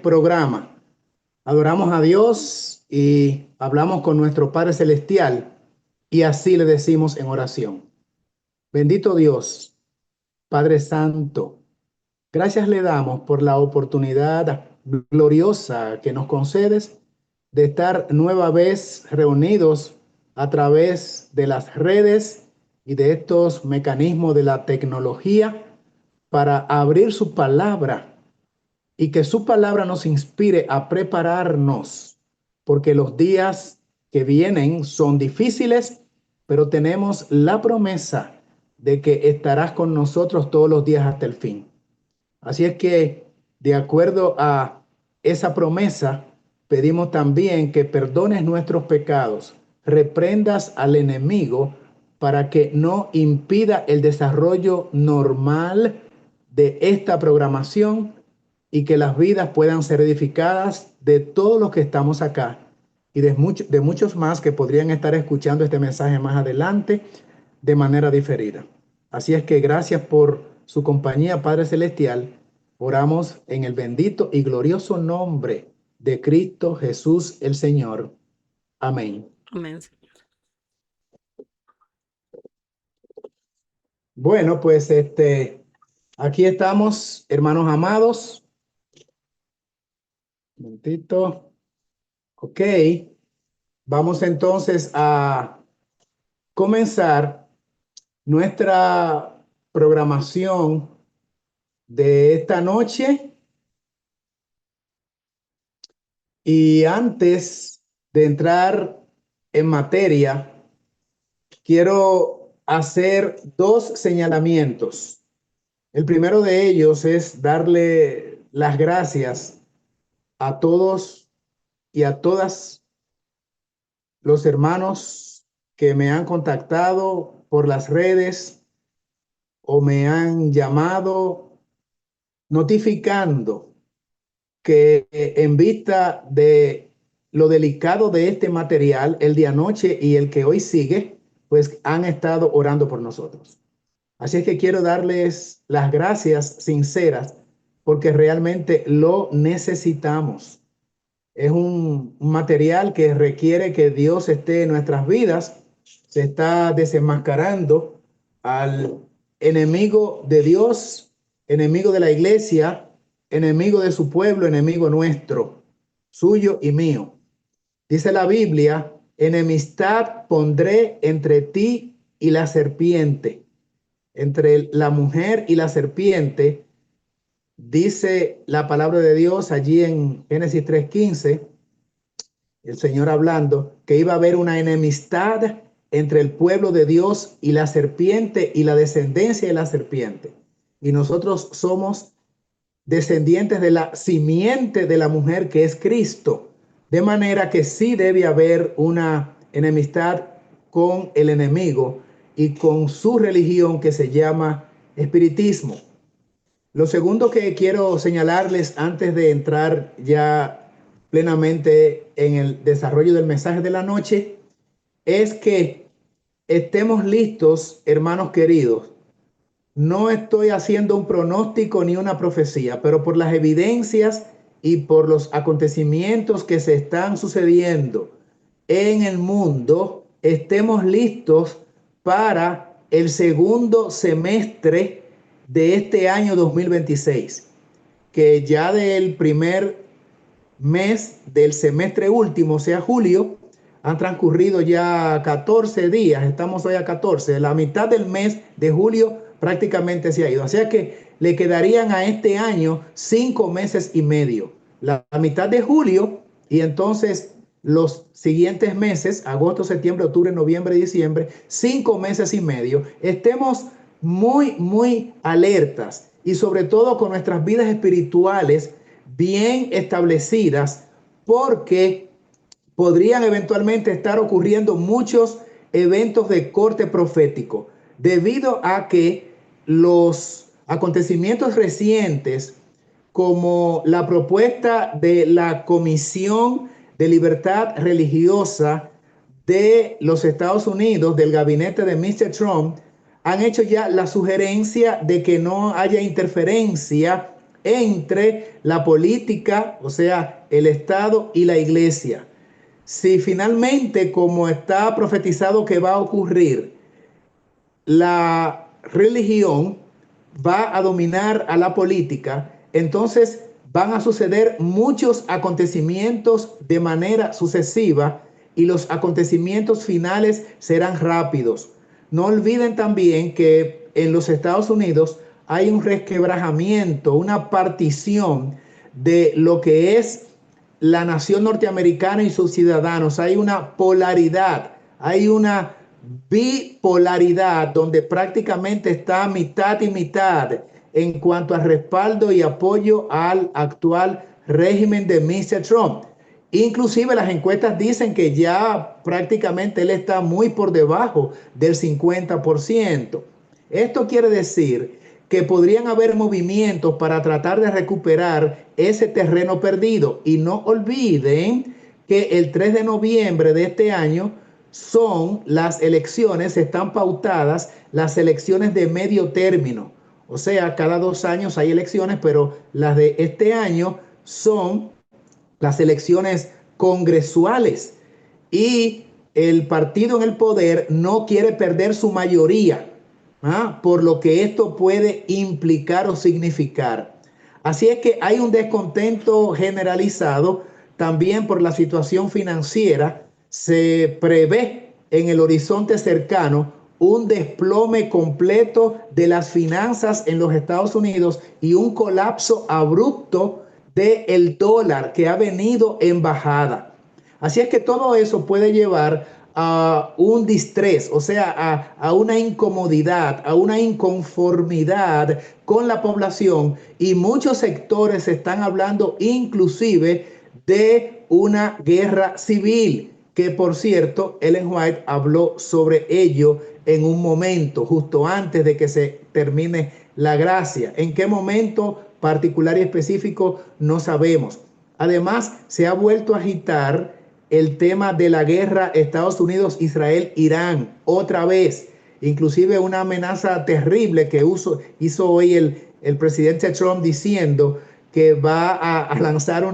programa. Adoramos a Dios y hablamos con nuestro Padre Celestial y así le decimos en oración. Bendito Dios, Padre Santo, gracias le damos por la oportunidad gloriosa que nos concedes de estar nueva vez reunidos a través de las redes y de estos mecanismos de la tecnología para abrir su palabra y que su palabra nos inspire a prepararnos, porque los días que vienen son difíciles, pero tenemos la promesa de que estarás con nosotros todos los días hasta el fin. Así es que, de acuerdo a esa promesa, pedimos también que perdones nuestros pecados, reprendas al enemigo para que no impida el desarrollo normal de esta programación y que las vidas puedan ser edificadas de todos los que estamos acá y de muchos más que podrían estar escuchando este mensaje más adelante de manera diferida. Así es que gracias por su compañía, Padre Celestial. Oramos en el bendito y glorioso nombre de Cristo Jesús el Señor. Amén. Amén. Bueno, pues aquí estamos, hermanos amados. Un momentito. Ok. Vamos entonces a comenzar nuestra programación de esta noche. Y antes de entrar en materia, quiero hacer dos señalamientos. El primero de ellos es darle las gracias a todos y a todas los hermanos que me han contactado por las redes o me han llamado notificando que en vista de lo delicado de este material, el de anoche y el que hoy sigue, pues han estado orando por nosotros. Así es que quiero darles las gracias sinceras porque realmente lo necesitamos. Es un material que requiere que Dios esté en nuestras vidas. Se está desenmascarando al enemigo de Dios, enemigo de la iglesia, enemigo de su pueblo, enemigo nuestro, suyo y mío. Dice la Biblia, enemistad pondré entre ti y la serpiente, entre la mujer y la serpiente. Dice la palabra de Dios allí en Génesis 3:15, el Señor hablando, que iba a haber una enemistad entre el pueblo de Dios y la serpiente y la descendencia de la serpiente. Y nosotros somos descendientes de la simiente de la mujer que es Cristo. De manera que sí debe haber una enemistad con el enemigo y con su religión que se llama espiritismo. Lo segundo que quiero señalarles antes de entrar ya plenamente en el desarrollo del mensaje de la noche es que estemos listos, hermanos queridos. No estoy haciendo un pronóstico ni una profecía, pero por las evidencias y por los acontecimientos que se están sucediendo en el mundo, estemos listos para el segundo semestre de este año 2026, que ya del primer mes del semestre último, o sea, julio, han transcurrido ya 14 días, estamos hoy a 14, la mitad del mes de julio prácticamente se ha ido. O sea que le quedarían a este año 5 meses y medio, la mitad de julio y entonces los siguientes meses, agosto, septiembre, octubre, noviembre, diciembre, 5 meses y medio. Estemos muy alertas y sobre todo con nuestras vidas espirituales bien establecidas, porque podrían eventualmente estar ocurriendo muchos eventos de corte profético, debido a que los acontecimientos recientes, como la propuesta de la Comisión de Libertad Religiosa de los Estados Unidos, del gabinete de Mr. Trump, han hecho ya la sugerencia de que no haya interferencia entre la política, o sea, el Estado y la iglesia. Si finalmente, como está profetizado que va a ocurrir, la religión va a dominar a la política, entonces van a suceder muchos acontecimientos de manera sucesiva y los acontecimientos finales serán rápidos. No olviden también que en los Estados Unidos hay un resquebrajamiento, una partición de lo que es la nación norteamericana y sus ciudadanos. Hay una polaridad, hay una bipolaridad donde prácticamente está mitad y mitad en cuanto a respaldo y apoyo al actual régimen de Mr. Trump. Inclusive las encuestas dicen que ya prácticamente él está muy por debajo del 50%. Esto quiere decir que podrían haber movimientos para tratar de recuperar ese terreno perdido. Y no olviden que el 3 de noviembre de este año son las elecciones, están pautadas las elecciones de medio término. O sea, cada 2 años hay elecciones, pero las de este año son las elecciones congresuales. Y el partido en el poder no quiere perder su mayoría, por lo que esto puede implicar o significar. Así es que hay un descontento generalizado también por la situación financiera. Se prevé en el horizonte cercano un desplome completo de las finanzas en los Estados Unidos y un colapso abrupto del dólar que ha venido en bajada. Así es que todo eso puede llevar a un distrés, o sea, a una incomodidad, a una inconformidad con la población, y muchos sectores están hablando inclusive de una guerra civil, que por cierto, Ellen White habló sobre ello en un momento, justo antes de que se termine la gracia. ¿En qué momento particular y específico? No sabemos. Además, se ha vuelto a agitar el tema de la guerra Estados Unidos, Israel, Irán, otra vez. Inclusive una amenaza terrible que hizo hoy el presidente Trump diciendo que va a lanzar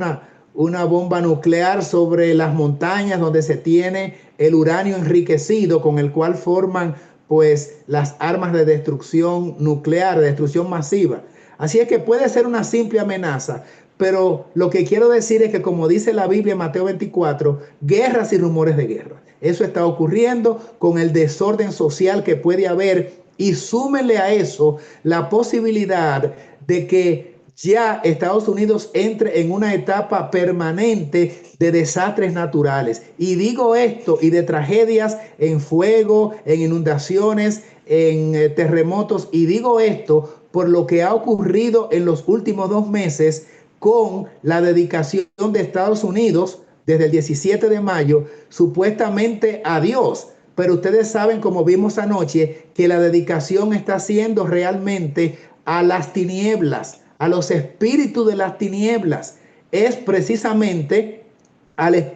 una bomba nuclear sobre las montañas donde se tiene el uranio enriquecido, con el cual forman pues las armas de destrucción nuclear, de destrucción masiva. Así es que puede ser una simple amenaza, pero lo que quiero decir es que, como dice la Biblia en Mateo 24, guerras y rumores de guerra. Eso está ocurriendo con el desorden social que puede haber, y súmenle a eso la posibilidad de que ya Estados Unidos entre en una etapa permanente de desastres naturales. Y digo esto, y de tragedias en fuego, en inundaciones, en terremotos, y digo esto por lo que ha ocurrido en los últimos 2 meses con la dedicación de Estados Unidos desde el 17 de mayo, supuestamente a Dios. Pero ustedes saben, como vimos anoche, que la dedicación está siendo realmente a las tinieblas, a los espíritus de las tinieblas. Es precisamente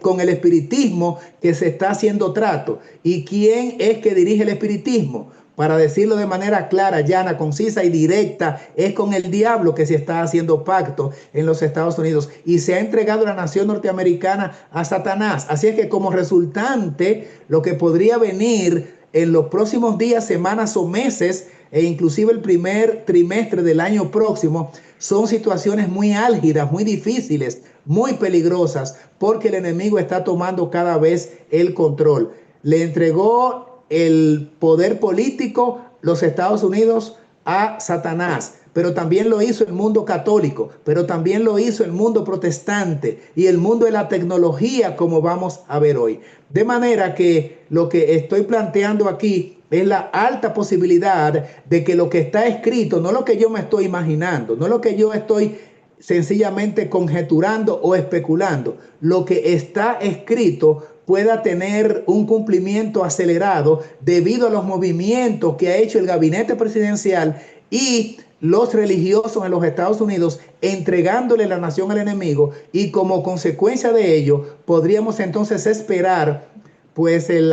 con el espiritismo que se está haciendo trato. ¿Y quién es que dirige el espiritismo? Para decirlo de manera clara, llana, concisa y directa, es con el diablo que se está haciendo pacto en los Estados Unidos, y se ha entregado la nación norteamericana a Satanás. Así es que, como resultante, lo que podría venir en los próximos días, semanas o meses, e inclusive el primer trimestre del año próximo, son situaciones muy álgidas, muy difíciles, muy peligrosas, porque el enemigo está tomando cada vez el control. Le entregó el poder político los Estados Unidos a Satanás, pero también lo hizo el mundo católico, pero también lo hizo el mundo protestante y el mundo de la tecnología, como vamos a ver hoy. De manera que lo que estoy planteando aquí es la alta posibilidad de que lo que está escrito, no lo que yo me estoy imaginando, no lo que yo estoy sencillamente conjeturando o especulando, lo que está escrito pueda tener un cumplimiento acelerado debido a los movimientos que ha hecho el gabinete presidencial y los religiosos en los Estados Unidos, entregándole la nación al enemigo, y como consecuencia de ello podríamos entonces esperar pues los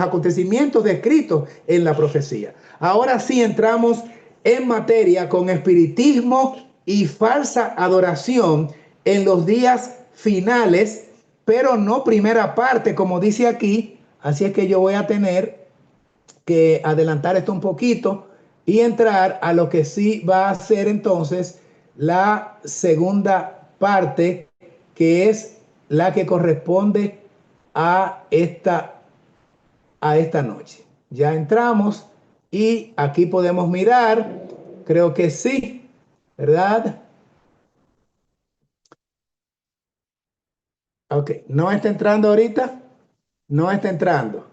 acontecimientos descritos en la profecía. Ahora sí entramos en materia con espiritismo y falsa adoración en los días finales, pero no primera parte, como dice aquí. Así es que yo voy a tener que adelantar esto un poquito y entrar a lo que sí va a ser entonces la segunda parte, que es la que corresponde a esta noche. Ya entramos y aquí podemos mirar, creo que sí, ¿verdad? Ok, no está entrando ahorita, no está entrando.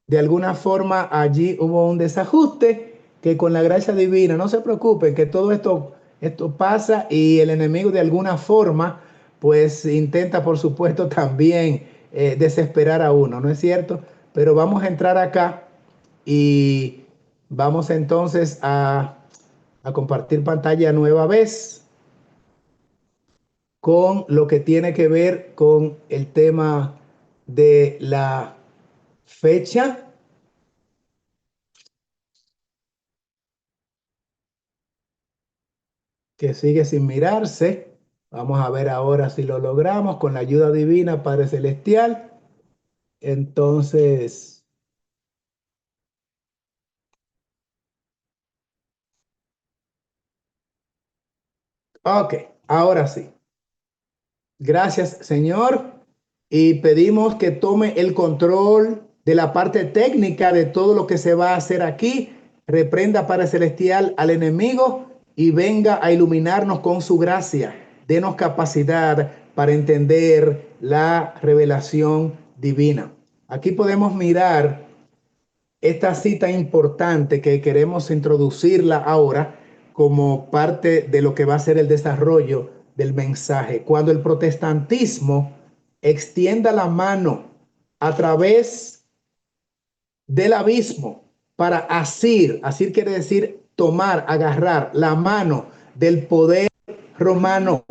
De alguna forma allí hubo un desajuste que con la gracia divina, no se preocupen, que todo esto pasa y el enemigo de alguna forma pues intenta por supuesto también desesperar a uno, ¿no es cierto? Pero vamos a entrar acá y vamos entonces a compartir pantalla nueva vez con lo que tiene que ver con el tema de la fecha que sigue sin mirarse. Vamos a ver ahora si lo logramos con la ayuda divina, Padre Celestial. Entonces, ok, ahora sí. Gracias, Señor. Y pedimos que tome el control de la parte técnica de todo lo que se va a hacer aquí. Reprenda, Padre Celestial, al enemigo y venga a iluminarnos con su gracia. Denos capacidad para entender la revelación divina. Aquí podemos mirar esta cita importante que queremos introducirla ahora como parte de lo que va a ser el desarrollo del mensaje. Cuando el protestantismo extienda la mano a través del abismo para asir quiere decir tomar, agarrar la mano del poder romano,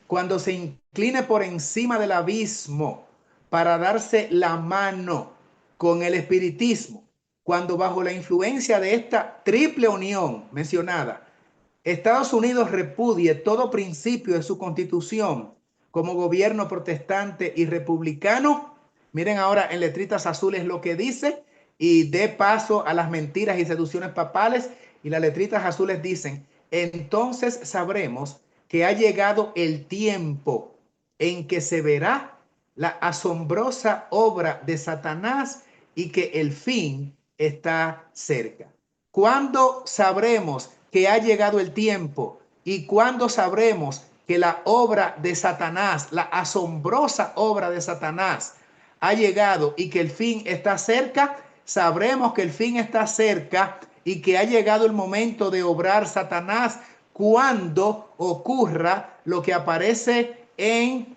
cuando se incline por encima del abismo para darse la mano con el espiritismo, cuando bajo la influencia de esta triple unión mencionada, Estados Unidos repudie todo principio de su constitución como gobierno protestante y republicano. Miren ahora en letritas azules lo que dice y dé paso a las mentiras y seducciones papales. Y las letritas azules dicen, entonces sabremos que ha llegado el tiempo en que se verá la asombrosa obra de Satanás y que el fin está cerca. ¿Cuándo sabremos que ha llegado el tiempo? ¿Y cuándo sabremos que la obra de Satanás, la asombrosa obra de Satanás, ha llegado y que el fin está cerca? Sabremos que el fin está cerca y que ha llegado el momento de obrar Satanás cuando ocurra lo que aparece en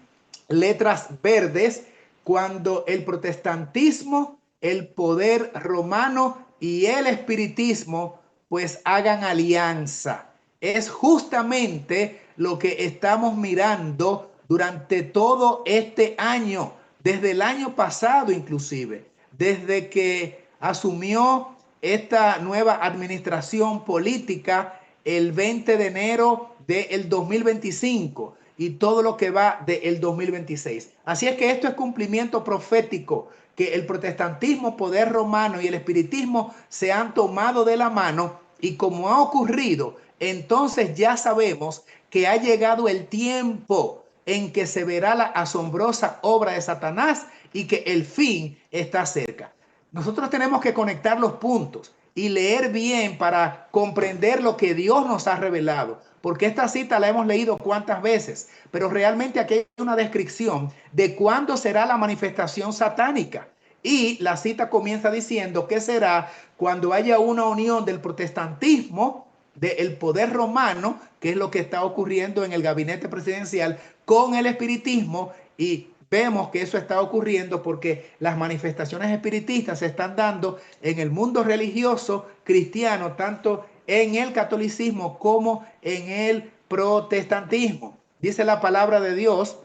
letras verdes, cuando el protestantismo, el poder romano y el espiritismo pues hagan alianza. Es justamente lo que estamos mirando durante todo este año, desde el año pasado inclusive, desde que asumió esta nueva administración política el 20 de enero del 2025 y todo lo que va del 2026. Así es que esto es cumplimiento profético, que el protestantismo, poder romano y el espiritismo se han tomado de la mano y como ha ocurrido, entonces ya sabemos que ha llegado el tiempo en que se verá la asombrosa obra de Satanás y que el fin está cerca. Nosotros tenemos que conectar los puntos y leer bien para comprender lo que Dios nos ha revelado. Porque esta cita la hemos leído cuántas veces, pero realmente aquí hay una descripción de cuándo será la manifestación satánica. Y la cita comienza diciendo que será cuando haya una unión del protestantismo, del poder romano, que es lo que está ocurriendo en el gabinete presidencial, con el espiritismo. Y vemos que eso está ocurriendo porque las manifestaciones espiritistas se están dando en el mundo religioso cristiano, tanto en el catolicismo como en el protestantismo. Dice la palabra de Dios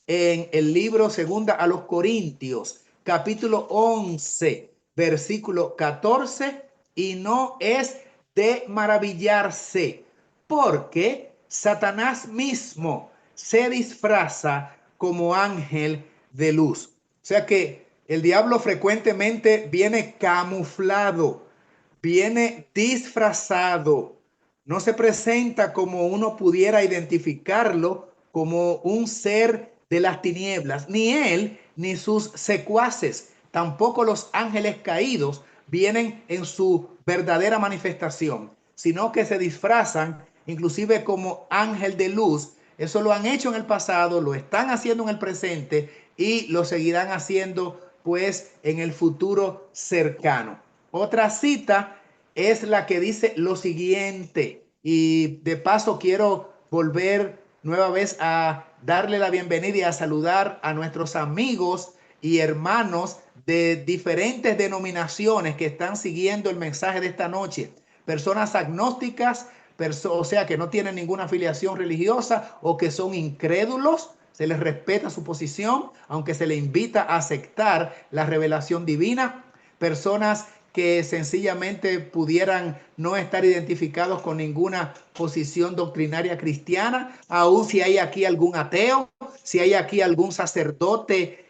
en el libro segunda a los Corintios, capítulo 11, versículo 14, y no es de maravillarse, porque Satanás mismo se disfraza como ángel de luz. O sea que el diablo frecuentemente viene camuflado, viene disfrazado, no se presenta como uno pudiera identificarlo como un ser de las tinieblas. Ni él ni sus secuaces, tampoco los ángeles caídos, vienen en su verdadera manifestación, sino que se disfrazan inclusive como ángel de luz. Eso lo han hecho en el pasado, lo están haciendo en el presente y lo seguirán haciendo pues en el futuro cercano. Otra cita es la que dice lo siguiente, y de paso quiero volver nueva vez a darle la bienvenida y a saludar a nuestros amigos y hermanos de diferentes denominaciones que están siguiendo el mensaje de esta noche. Personas agnósticas, o sea, que no tienen ninguna afiliación religiosa o que son incrédulos. Se les respeta su posición, aunque se les invita a aceptar la revelación divina. Personas que sencillamente pudieran no estar identificados con ninguna posición doctrinaria cristiana, aun si hay aquí algún ateo, si hay aquí algún sacerdote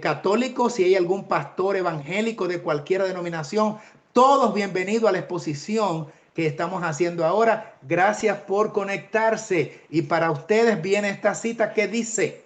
católico, si hay algún pastor evangélico de cualquier denominación, todos bienvenidos a la exposición que estamos haciendo ahora. Gracias por conectarse. Y para ustedes viene esta cita que dice: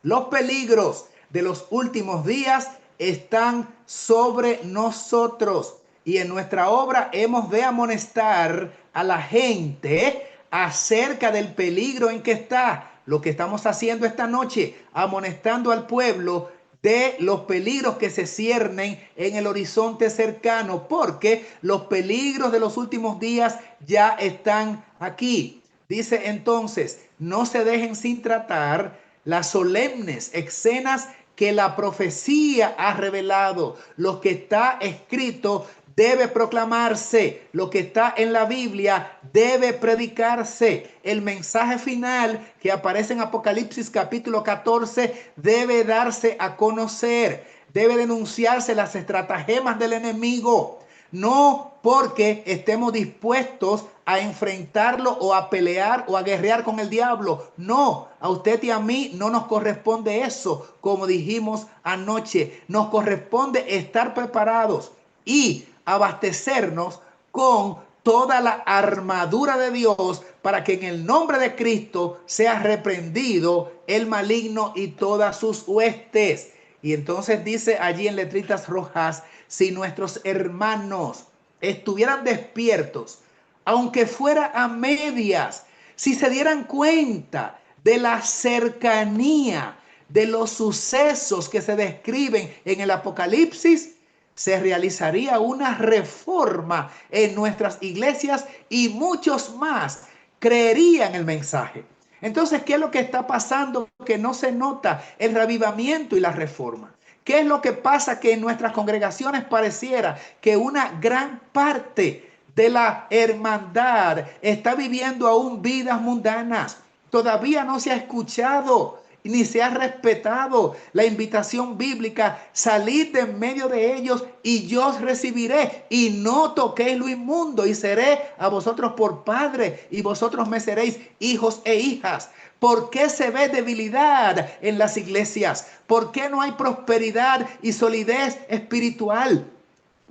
los peligros de los últimos días están sobre nosotros, y en nuestra obra hemos de amonestar a la gente acerca del peligro en que está. Lo que estamos haciendo esta noche, amonestando al pueblo de los peligros que se ciernen en el horizonte cercano, porque los peligros de los últimos días ya están aquí. Dice entonces: no se dejen sin tratar las solemnes escenas que la profecía ha revelado. Lo que está escrito debe proclamarse, lo que está en la Biblia debe predicarse. El mensaje final que aparece en Apocalipsis capítulo 14 debe darse a conocer, debe denunciarse las estratagemas del enemigo. No porque estemos dispuestos a enfrentarlo o a pelear o a guerrear con el diablo. No, a usted y a mí no nos corresponde eso, como dijimos anoche. Nos corresponde estar preparados y abastecernos con toda la armadura de Dios para que en el nombre de Cristo sea reprendido el maligno y todas sus huestes. Y entonces dice allí en letritas rojas: si nuestros hermanos estuvieran despiertos, aunque fuera a medias, si se dieran cuenta de la cercanía de los sucesos que se describen en el Apocalipsis, se realizaría una reforma en nuestras iglesias y muchos más creerían el mensaje. Entonces, ¿qué es lo que está pasando que no se nota el reavivamiento y la reforma? ¿Qué es lo que pasa que en nuestras congregaciones pareciera que una gran parte de la hermandad está viviendo aún vidas mundanas? Todavía no se ha escuchado ni se ha respetado la invitación bíblica: salid de en medio de ellos y yo os recibiré, y no toquéis lo inmundo, y seré a vosotros por padre y vosotros me seréis hijos e hijas. ¿Por qué se ve debilidad en las iglesias? ¿Por qué no hay prosperidad y solidez espiritual?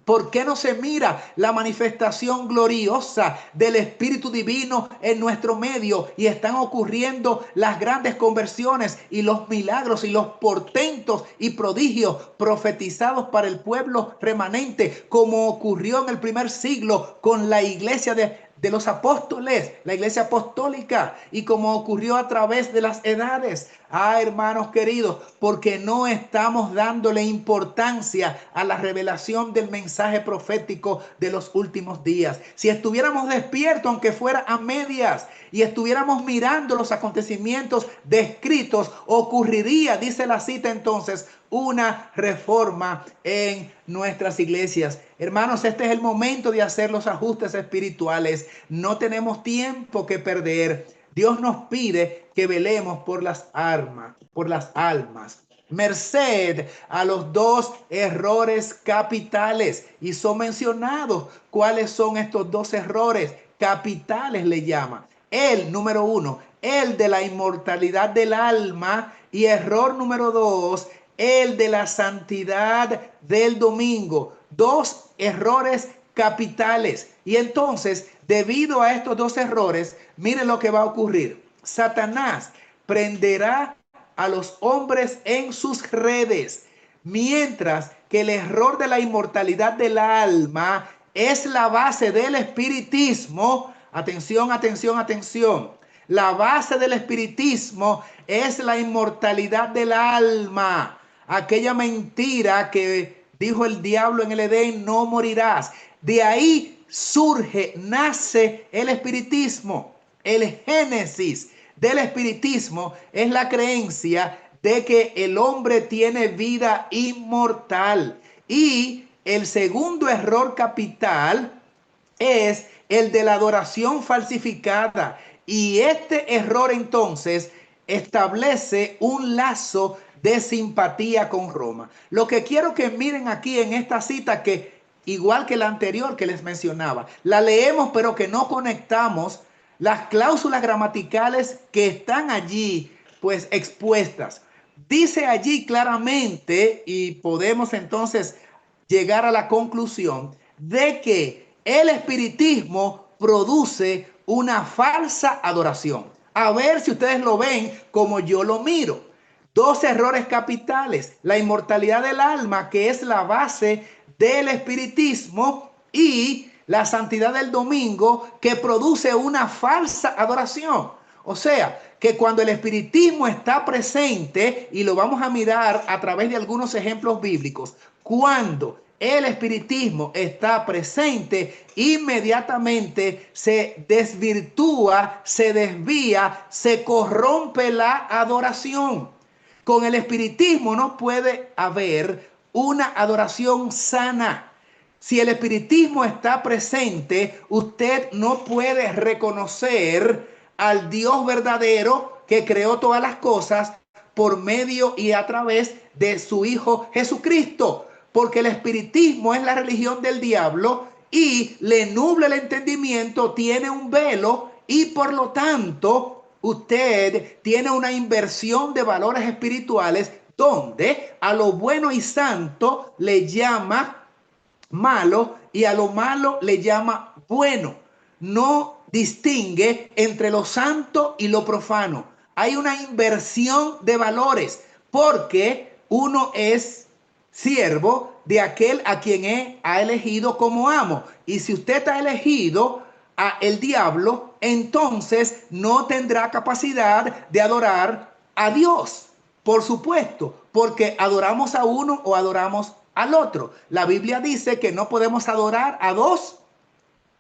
¿Por qué no se mira la manifestación gloriosa del Espíritu Divino en nuestro medio y están ocurriendo las grandes conversiones y los milagros y los portentos y prodigios profetizados para el pueblo remanente, como ocurrió en el primer siglo con la iglesia de los apóstoles, la iglesia apostólica, y como ocurrió a través de las edades? Hermanos queridos, porque no estamos dándole importancia a la revelación del mensaje profético de los últimos días. Si estuviéramos despiertos, aunque fuera a medias, y estuviéramos mirando los acontecimientos descritos, ocurriría, dice la cita entonces, una reforma en nuestras iglesias. Hermanos, este es el momento de hacer los ajustes espirituales. No tenemos tiempo que perder. Dios nos pide que velemos por las almas, merced a los dos errores capitales. Y son mencionados cuáles son estos dos errores capitales, le llama. el número uno, el de la inmortalidad del alma, y error número dos, el de la santidad del domingo. Dos errores capitales. Y entonces, debido a estos dos errores, miren lo que va a ocurrir. Satanás prenderá a los hombres en sus redes, mientras que el error de la inmortalidad del alma es la base del espiritismo. Atención, atención, atención. La base del espiritismo es la inmortalidad del alma. Aquella mentira que dijo el diablo en el Edén: no morirás. De ahí surge, nace el espiritismo. El génesis del espiritismo es la creencia de que el hombre tiene vida inmortal. Y el segundo error capital es el de la adoración falsificada. Y este error entonces establece un lazo de simpatía con Roma. Lo que quiero que miren aquí en esta cita, que igual que la anterior que les mencionaba, la leemos pero que no conectamos las cláusulas gramaticales que están allí pues expuestas. Dice allí claramente, y podemos entonces llegar a la conclusión de que el espiritismo produce una falsa adoración. A ver si ustedes lo ven como yo lo miro. Dos errores capitales: la inmortalidad del alma, que es la base del espiritismo, y la santidad del domingo, que produce una falsa adoración. O sea, que cuando el espiritismo está presente, y lo vamos a mirar a través de algunos ejemplos bíblicos, cuando el espiritismo está presente, inmediatamente se desvirtúa, se desvía, se corrompe la adoración. Con el espiritismo no puede haber una adoración sana. Si el espiritismo está presente, usted no puede reconocer al Dios verdadero que creó todas las cosas por medio y a través de su Hijo Jesucristo. Porque el espiritismo es la religión del diablo y le nubla el entendimiento, tiene un velo, y por lo tanto usted tiene una inversión de valores espirituales, donde a lo bueno y santo le llama malo y a lo malo le llama bueno. No distingue entre lo santo y lo profano. Hay una inversión de valores, porque uno es siervo de aquel a quien ha elegido como amo. Y si usted ha elegido a el diablo, entonces no tendrá capacidad de adorar a Dios. Por supuesto, porque adoramos a uno o adoramos al otro. La Biblia dice que no podemos adorar a dos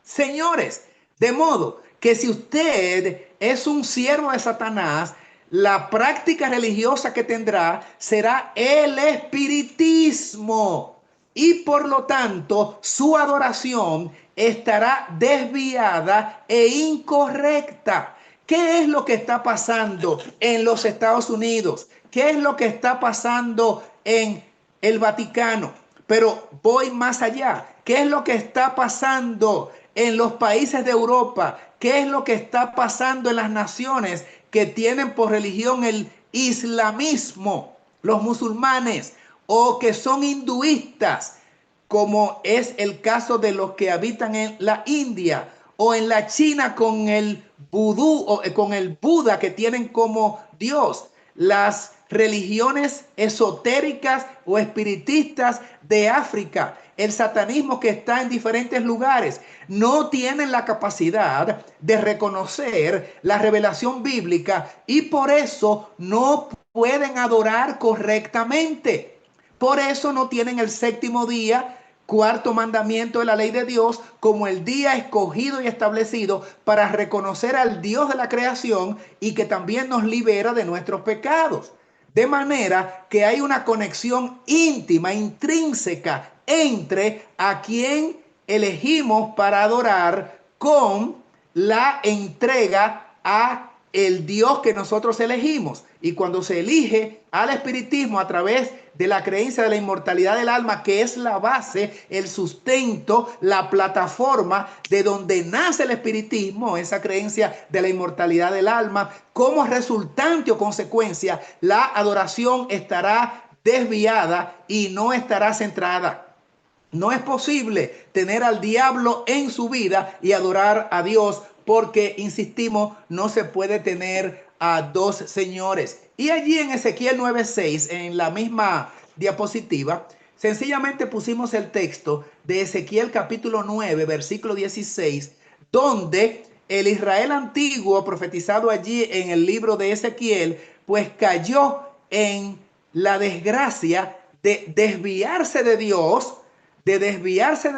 señores. De modo que si usted es un siervo de Satanás, la práctica religiosa que tendrá será el espiritismo, y por lo tanto su adoración estará desviada e incorrecta. ¿Qué es lo que está pasando en los Estados Unidos? ¿Qué es lo que está pasando en el Vaticano? Pero voy más allá. ¿Qué es lo que está pasando en los países de Europa? ¿Qué es lo que está pasando en las naciones que tienen por religión el islamismo, los musulmanes, o que son hinduistas, como es el caso de los que habitan en la India, o en la China con el vudú o con el Buda que tienen como Dios? Las religiones esotéricas o espiritistas de África, el satanismo que está en diferentes lugares, no tienen la capacidad de reconocer la revelación bíblica, y por eso no pueden adorar correctamente. Por eso no tienen el séptimo día, cuarto mandamiento de la ley de Dios, como el día escogido y establecido para reconocer al Dios de la creación, y que también nos libera de nuestros pecados. De manera que hay una conexión íntima, intrínseca, entre a quien elegimos para adorar con la entrega a el Dios que nosotros elegimos. Y cuando se elige al espiritismo a través de la creencia de la inmortalidad del alma, que es la base, el sustento, la plataforma de donde nace el espiritismo, esa creencia de la inmortalidad del alma, como resultante o consecuencia, la adoración estará desviada y no estará centrada. No es posible tener al diablo en su vida y adorar a Dios porque, insistimos, no se puede tener a dos señores. Y allí en Ezequiel 9:6, en la misma diapositiva, sencillamente pusimos el texto de Ezequiel capítulo 9, versículo 16, donde el Israel antiguo profetizado allí en el libro de Ezequiel, pues cayó en la desgracia de desviarse de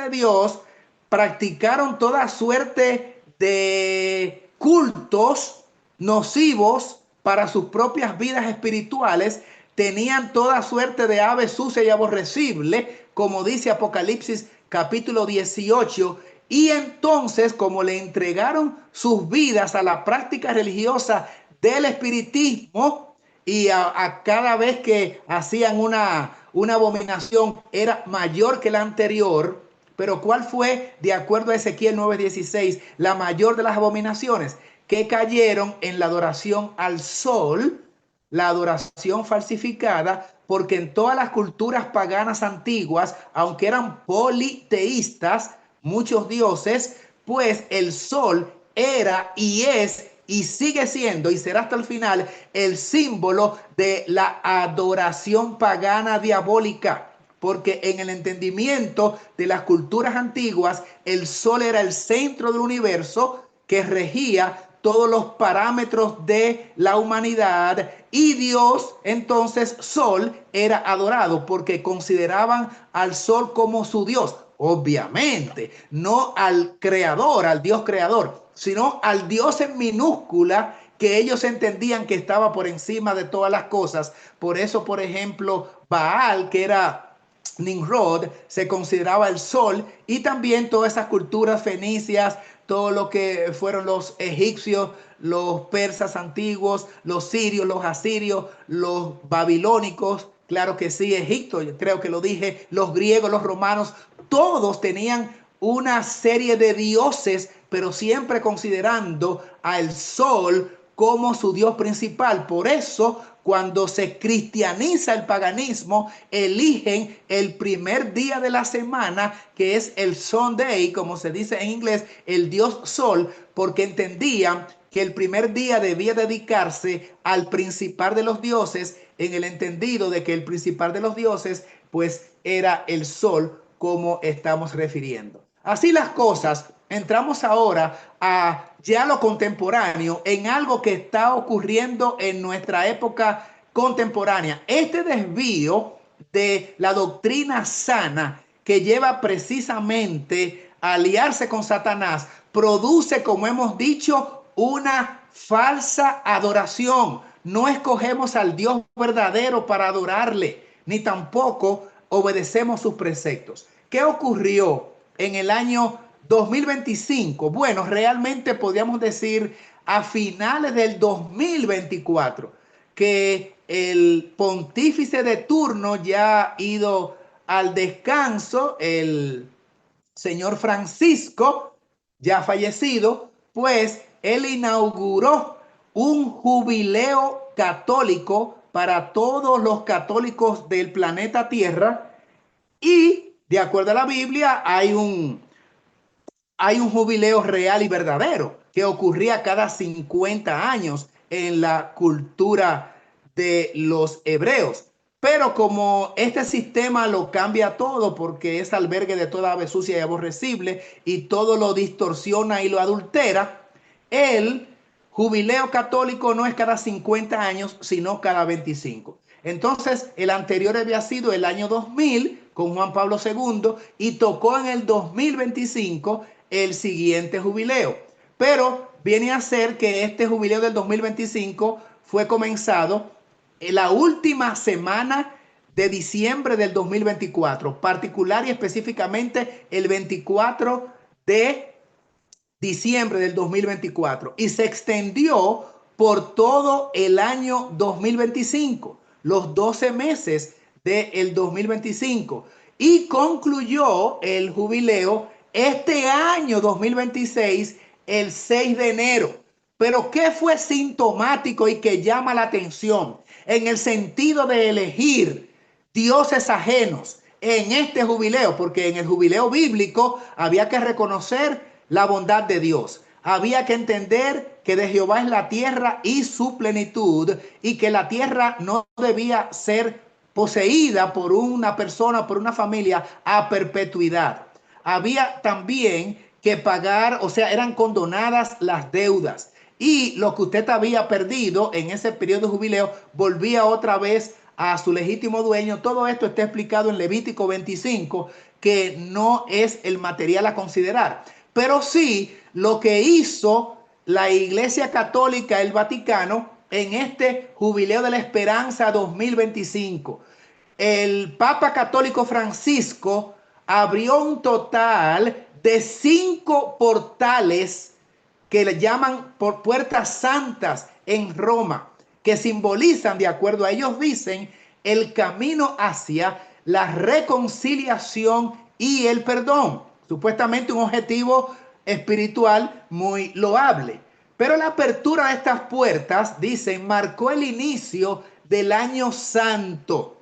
Dios, practicaron toda suerte de cultos nocivos para sus propias vidas espirituales, tenían toda suerte de ave sucia y aborrecible, como dice Apocalipsis capítulo 18, y entonces como le entregaron sus vidas a la práctica religiosa del espiritismo, y a cada vez que hacían una abominación era mayor que la anterior. Pero ¿cuál fue, de acuerdo a Ezequiel 9:16, la mayor de las abominaciones? Que cayeron en la adoración al sol, la adoración falsificada, porque en todas las culturas paganas antiguas, aunque eran politeístas, muchos dioses, pues el sol era y es y sigue siendo y será hasta el final el símbolo de la adoración pagana diabólica, porque en el entendimiento de las culturas antiguas el sol era el centro del universo que regía todos los parámetros de la humanidad, y Dios, entonces, sol era adorado porque consideraban al sol como su Dios. Obviamente, no al creador, al Dios creador, sino al Dios en minúscula, que ellos entendían que estaba por encima de todas las cosas. Por eso, por ejemplo, Baal, que era Nimrod, se consideraba el sol, y también todas esas culturas fenicias, todo lo que fueron los egipcios, los persas antiguos, los sirios, los asirios, los babilónicos, claro que sí, Egipto, yo creo que lo dije, los griegos, los romanos, todos tenían una serie de dioses, pero siempre considerando al sol como su dios principal. Por eso, cuando se cristianiza el paganismo, eligen el primer día de la semana, que es el Sunday, como se dice en inglés, el dios sol, porque entendían que el primer día debía dedicarse al principal de los dioses, en el entendido de que el principal de los dioses pues era el sol, como estamos refiriendo. Así las cosas, entramos ahora a ya lo contemporáneo, en algo que está ocurriendo en nuestra época contemporánea. Este desvío de la doctrina sana, que lleva precisamente a aliarse con Satanás, produce, como hemos dicho, una falsa adoración. No escogemos al Dios verdadero para adorarle, ni tampoco obedecemos sus preceptos. ¿Qué ocurrió en el año 2025? Bueno, realmente podríamos decir a finales del 2024, que el pontífice de turno ya ha ido al descanso, el señor Francisco, ya fallecido, pues él inauguró un jubileo católico para todos los católicos del planeta Tierra, y de acuerdo a la Biblia hay un jubileo real y verdadero que ocurría cada 50 años en la cultura de los hebreos. Pero como este sistema lo cambia todo porque es albergue de toda ave sucia y aborrecible, y todo lo distorsiona y lo adultera, el jubileo católico no es cada 50 años, sino cada 25. Entonces, el anterior había sido el año 2000 con Juan Pablo II, y tocó en el 2025 el siguiente jubileo. Pero viene a ser que este jubileo del 2025 fue comenzado en la última semana de diciembre del 2024, particular y específicamente el 24 de diciembre del 2024, y se extendió por todo el año 2025, los 12 meses del 2025. Y concluyó el jubileo este año 2026, el 6 de enero. Pero ¿qué fue sintomático y que llama la atención? En el sentido de elegir dioses ajenos en este jubileo, porque en el jubileo bíblico había que reconocer la bondad de Dios. Había que entender que de Jehová es la tierra y su plenitud, y que la tierra no debía ser poseída por una persona, por una familia a perpetuidad. Había también que pagar, o sea, eran condonadas las deudas. Y lo que usted había perdido en ese periodo de jubileo volvía otra vez a su legítimo dueño. Todo esto está explicado en Levítico 25, que no es el material a considerar. Pero sí lo que hizo la Iglesia Católica, el Vaticano, en este Jubileo de la Esperanza 2025. El Papa Católico Francisco abrió un total de 5 portales que le llaman por puertas santas en Roma, que simbolizan, de acuerdo a ellos dicen, el camino hacia la reconciliación y el perdón. Supuestamente un objetivo espiritual muy loable. Pero la apertura de estas puertas, dicen, marcó el inicio del año santo.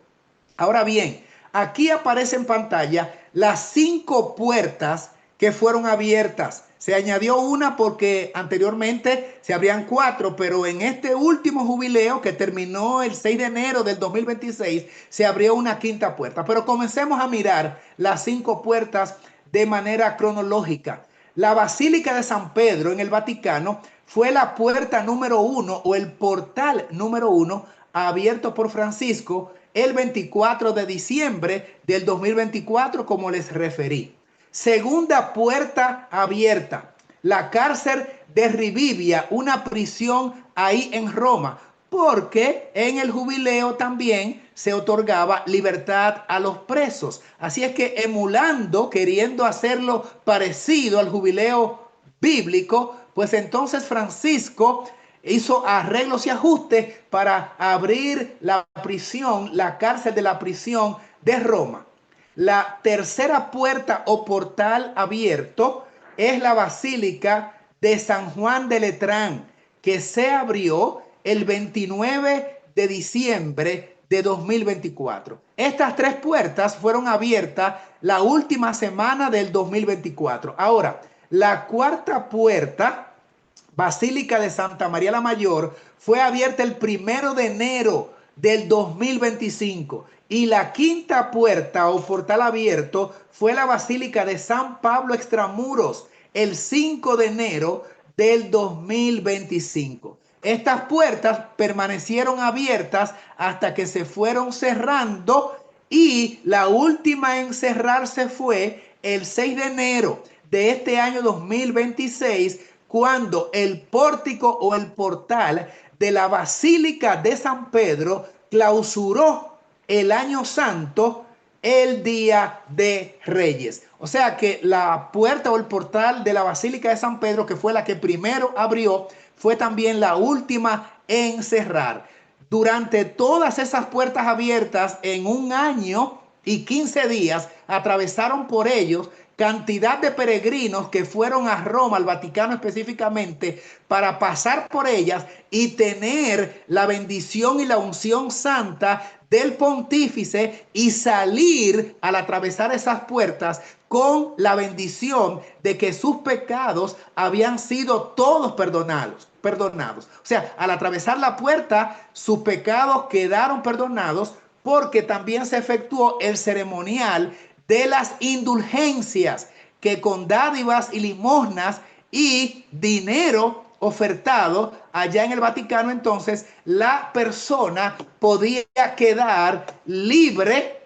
Ahora bien, aquí aparece en pantalla las 5 puertas que fueron abiertas. Se añadió una porque anteriormente se abrían 4, pero en este último jubileo que terminó el 6 de enero del 2026 se abrió una 5ª puerta. Pero comencemos a mirar las 5 puertas de manera cronológica. La Basílica de San Pedro en el Vaticano fue la puerta número 1 o el portal número 1 abierto por Francisco el 24 de diciembre del 2024, como les referí. Segunda puerta abierta, la cárcel de Rivivia, una prisión ahí en Roma, porque en el jubileo también se otorgaba libertad a los presos. Así es que emulando, queriendo hacerlo parecido al jubileo bíblico, pues entonces Francisco hizo arreglos y ajustes para abrir la prisión, la cárcel de la prisión de Roma. La tercera puerta o portal abierto es la Basílica de San Juan de Letrán, que se abrió el 29 de diciembre de 2024. Estas 3 puertas fueron abiertas la última semana del 2024. Ahora, la cuarta puerta, Basílica de Santa María la Mayor, fue abierta el 1 de enero del 2025. Y la 5ª puerta o portal abierto fue la Basílica de San Pablo Extramuros el 5 de enero del 2025. Estas puertas permanecieron abiertas hasta que se fueron cerrando, y la última en cerrarse fue el 6 de enero de este año 2026, cuando el pórtico o el portal de la Basílica de San Pedro clausuró el año santo, el día de Reyes. O sea que la puerta o el portal de la Basílica de San Pedro, que fue la que primero abrió, fue también la última en cerrar. Durante todas esas puertas abiertas, en un año y 15 días, atravesaron por ellos cantidad de peregrinos que fueron a Roma, al Vaticano específicamente, para pasar por ellas y tener la bendición y la unción santa del pontífice y salir al atravesar esas puertas con la bendición de que sus pecados habían sido todos perdonados. O sea, al atravesar la puerta, sus pecados quedaron perdonados, porque también se efectuó el ceremonial de las indulgencias, que con dádivas y limosnas y dinero ofertado allá en el Vaticano, entonces la persona podía quedar libre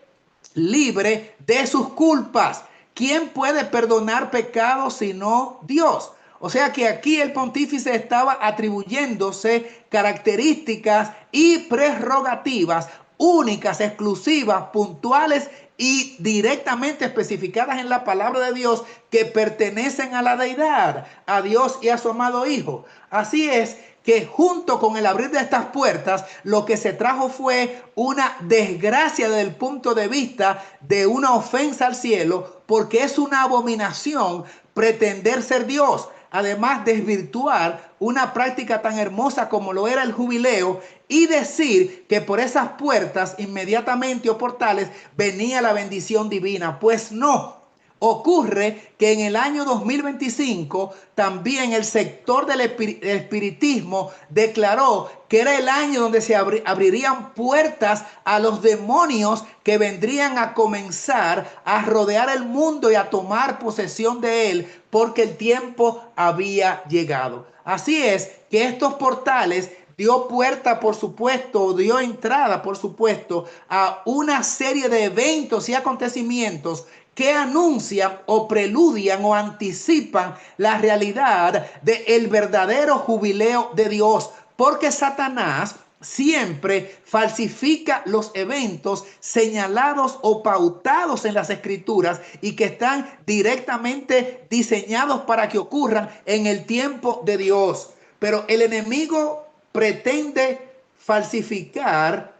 de sus culpas. ¿Quién puede perdonar pecados sino Dios? O sea que aquí el pontífice estaba atribuyéndose características y prerrogativas únicas, exclusivas, puntuales y directamente especificadas en la palabra de Dios, que pertenecen a la deidad, a Dios y a su amado Hijo. Así es que junto con el abrir de estas puertas, lo que se trajo fue una desgracia desde el punto de vista de una ofensa al cielo, porque es una abominación pretender ser Dios. Además, desvirtuar una práctica tan hermosa como lo era el jubileo y decir que por esas puertas inmediatamente o portales venía la bendición divina. Pues no. Ocurre que en el año 2025 también el sector del espiritismo declaró que era el año donde se abrirían puertas a los demonios que vendrían a comenzar a rodear el mundo y a tomar posesión de él, porque el tiempo había llegado. Así es que estos portales dio puerta, por supuesto, dio entrada, por supuesto, a una serie de eventos y acontecimientos que anuncian o preludian o anticipan la realidad del verdadero jubileo de Dios, porque Satanás siempre falsifica los eventos señalados o pautados en las escrituras y que están directamente diseñados para que ocurran en el tiempo de Dios. Pero el enemigo pretende falsificar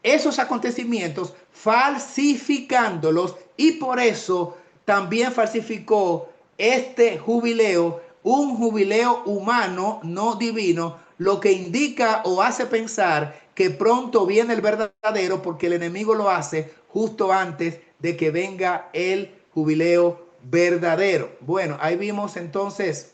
esos acontecimientos, falsificándolos, y por eso también falsificó este jubileo, un jubileo humano, no divino, lo que indica o hace pensar que pronto viene el verdadero, porque el enemigo lo hace justo antes de que venga el jubileo verdadero. Bueno, ahí vimos entonces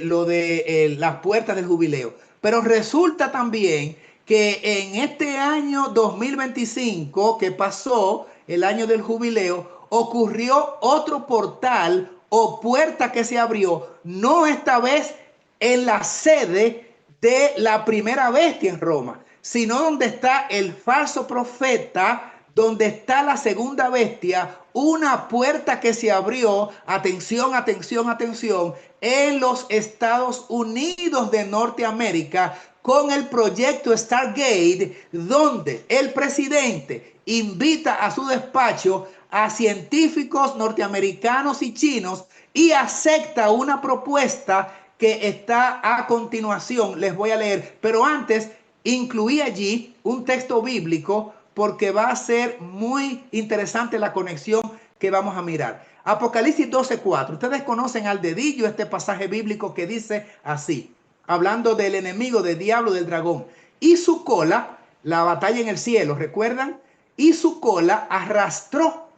lo de las puertas del jubileo. Pero resulta también que en este año 2025 que pasó, el año del jubileo, ocurrió otro portal o puerta que se abrió, no esta vez en la sede de la primera bestia en Roma, sino donde está el falso profeta, donde está la segunda bestia, una puerta que se abrió, atención, atención, atención, en los Estados Unidos de Norteamérica con el proyecto Stargate, donde el presidente invita a su despacho a científicos norteamericanos y chinos y acepta una propuesta que está a continuación. Les voy a leer, pero antes incluí allí un texto bíblico porque va a ser muy interesante la conexión que vamos a mirar. Apocalipsis 12:4. Ustedes conocen al dedillo este pasaje bíblico que dice así, hablando del enemigo, del diablo, del dragón. Y su cola, la batalla en el cielo, ¿recuerdan? Y su cola arrastró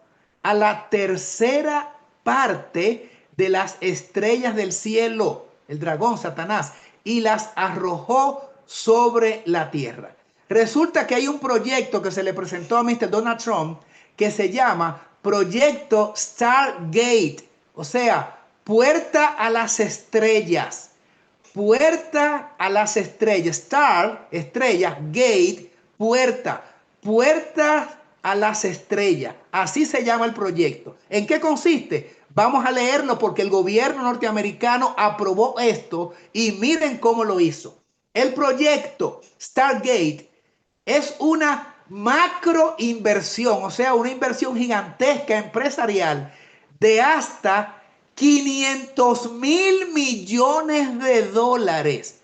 a la tercera parte de las estrellas del cielo, el dragón, Satanás, y las arrojó sobre la tierra. Resulta que hay un proyecto que se le presentó a Mr. Donald Trump que se llama Proyecto Stargate, o sea, puerta a las estrellas. Puerta a las estrellas. Star, estrella, gate, puerta. Puerta a las estrellas. Así se llama el proyecto. ¿En qué consiste? Vamos a leerlo porque el gobierno norteamericano aprobó esto y miren cómo lo hizo. El proyecto Stargate es una macro inversión, o sea, una inversión gigantesca empresarial de hasta 500,000 millones de dólares.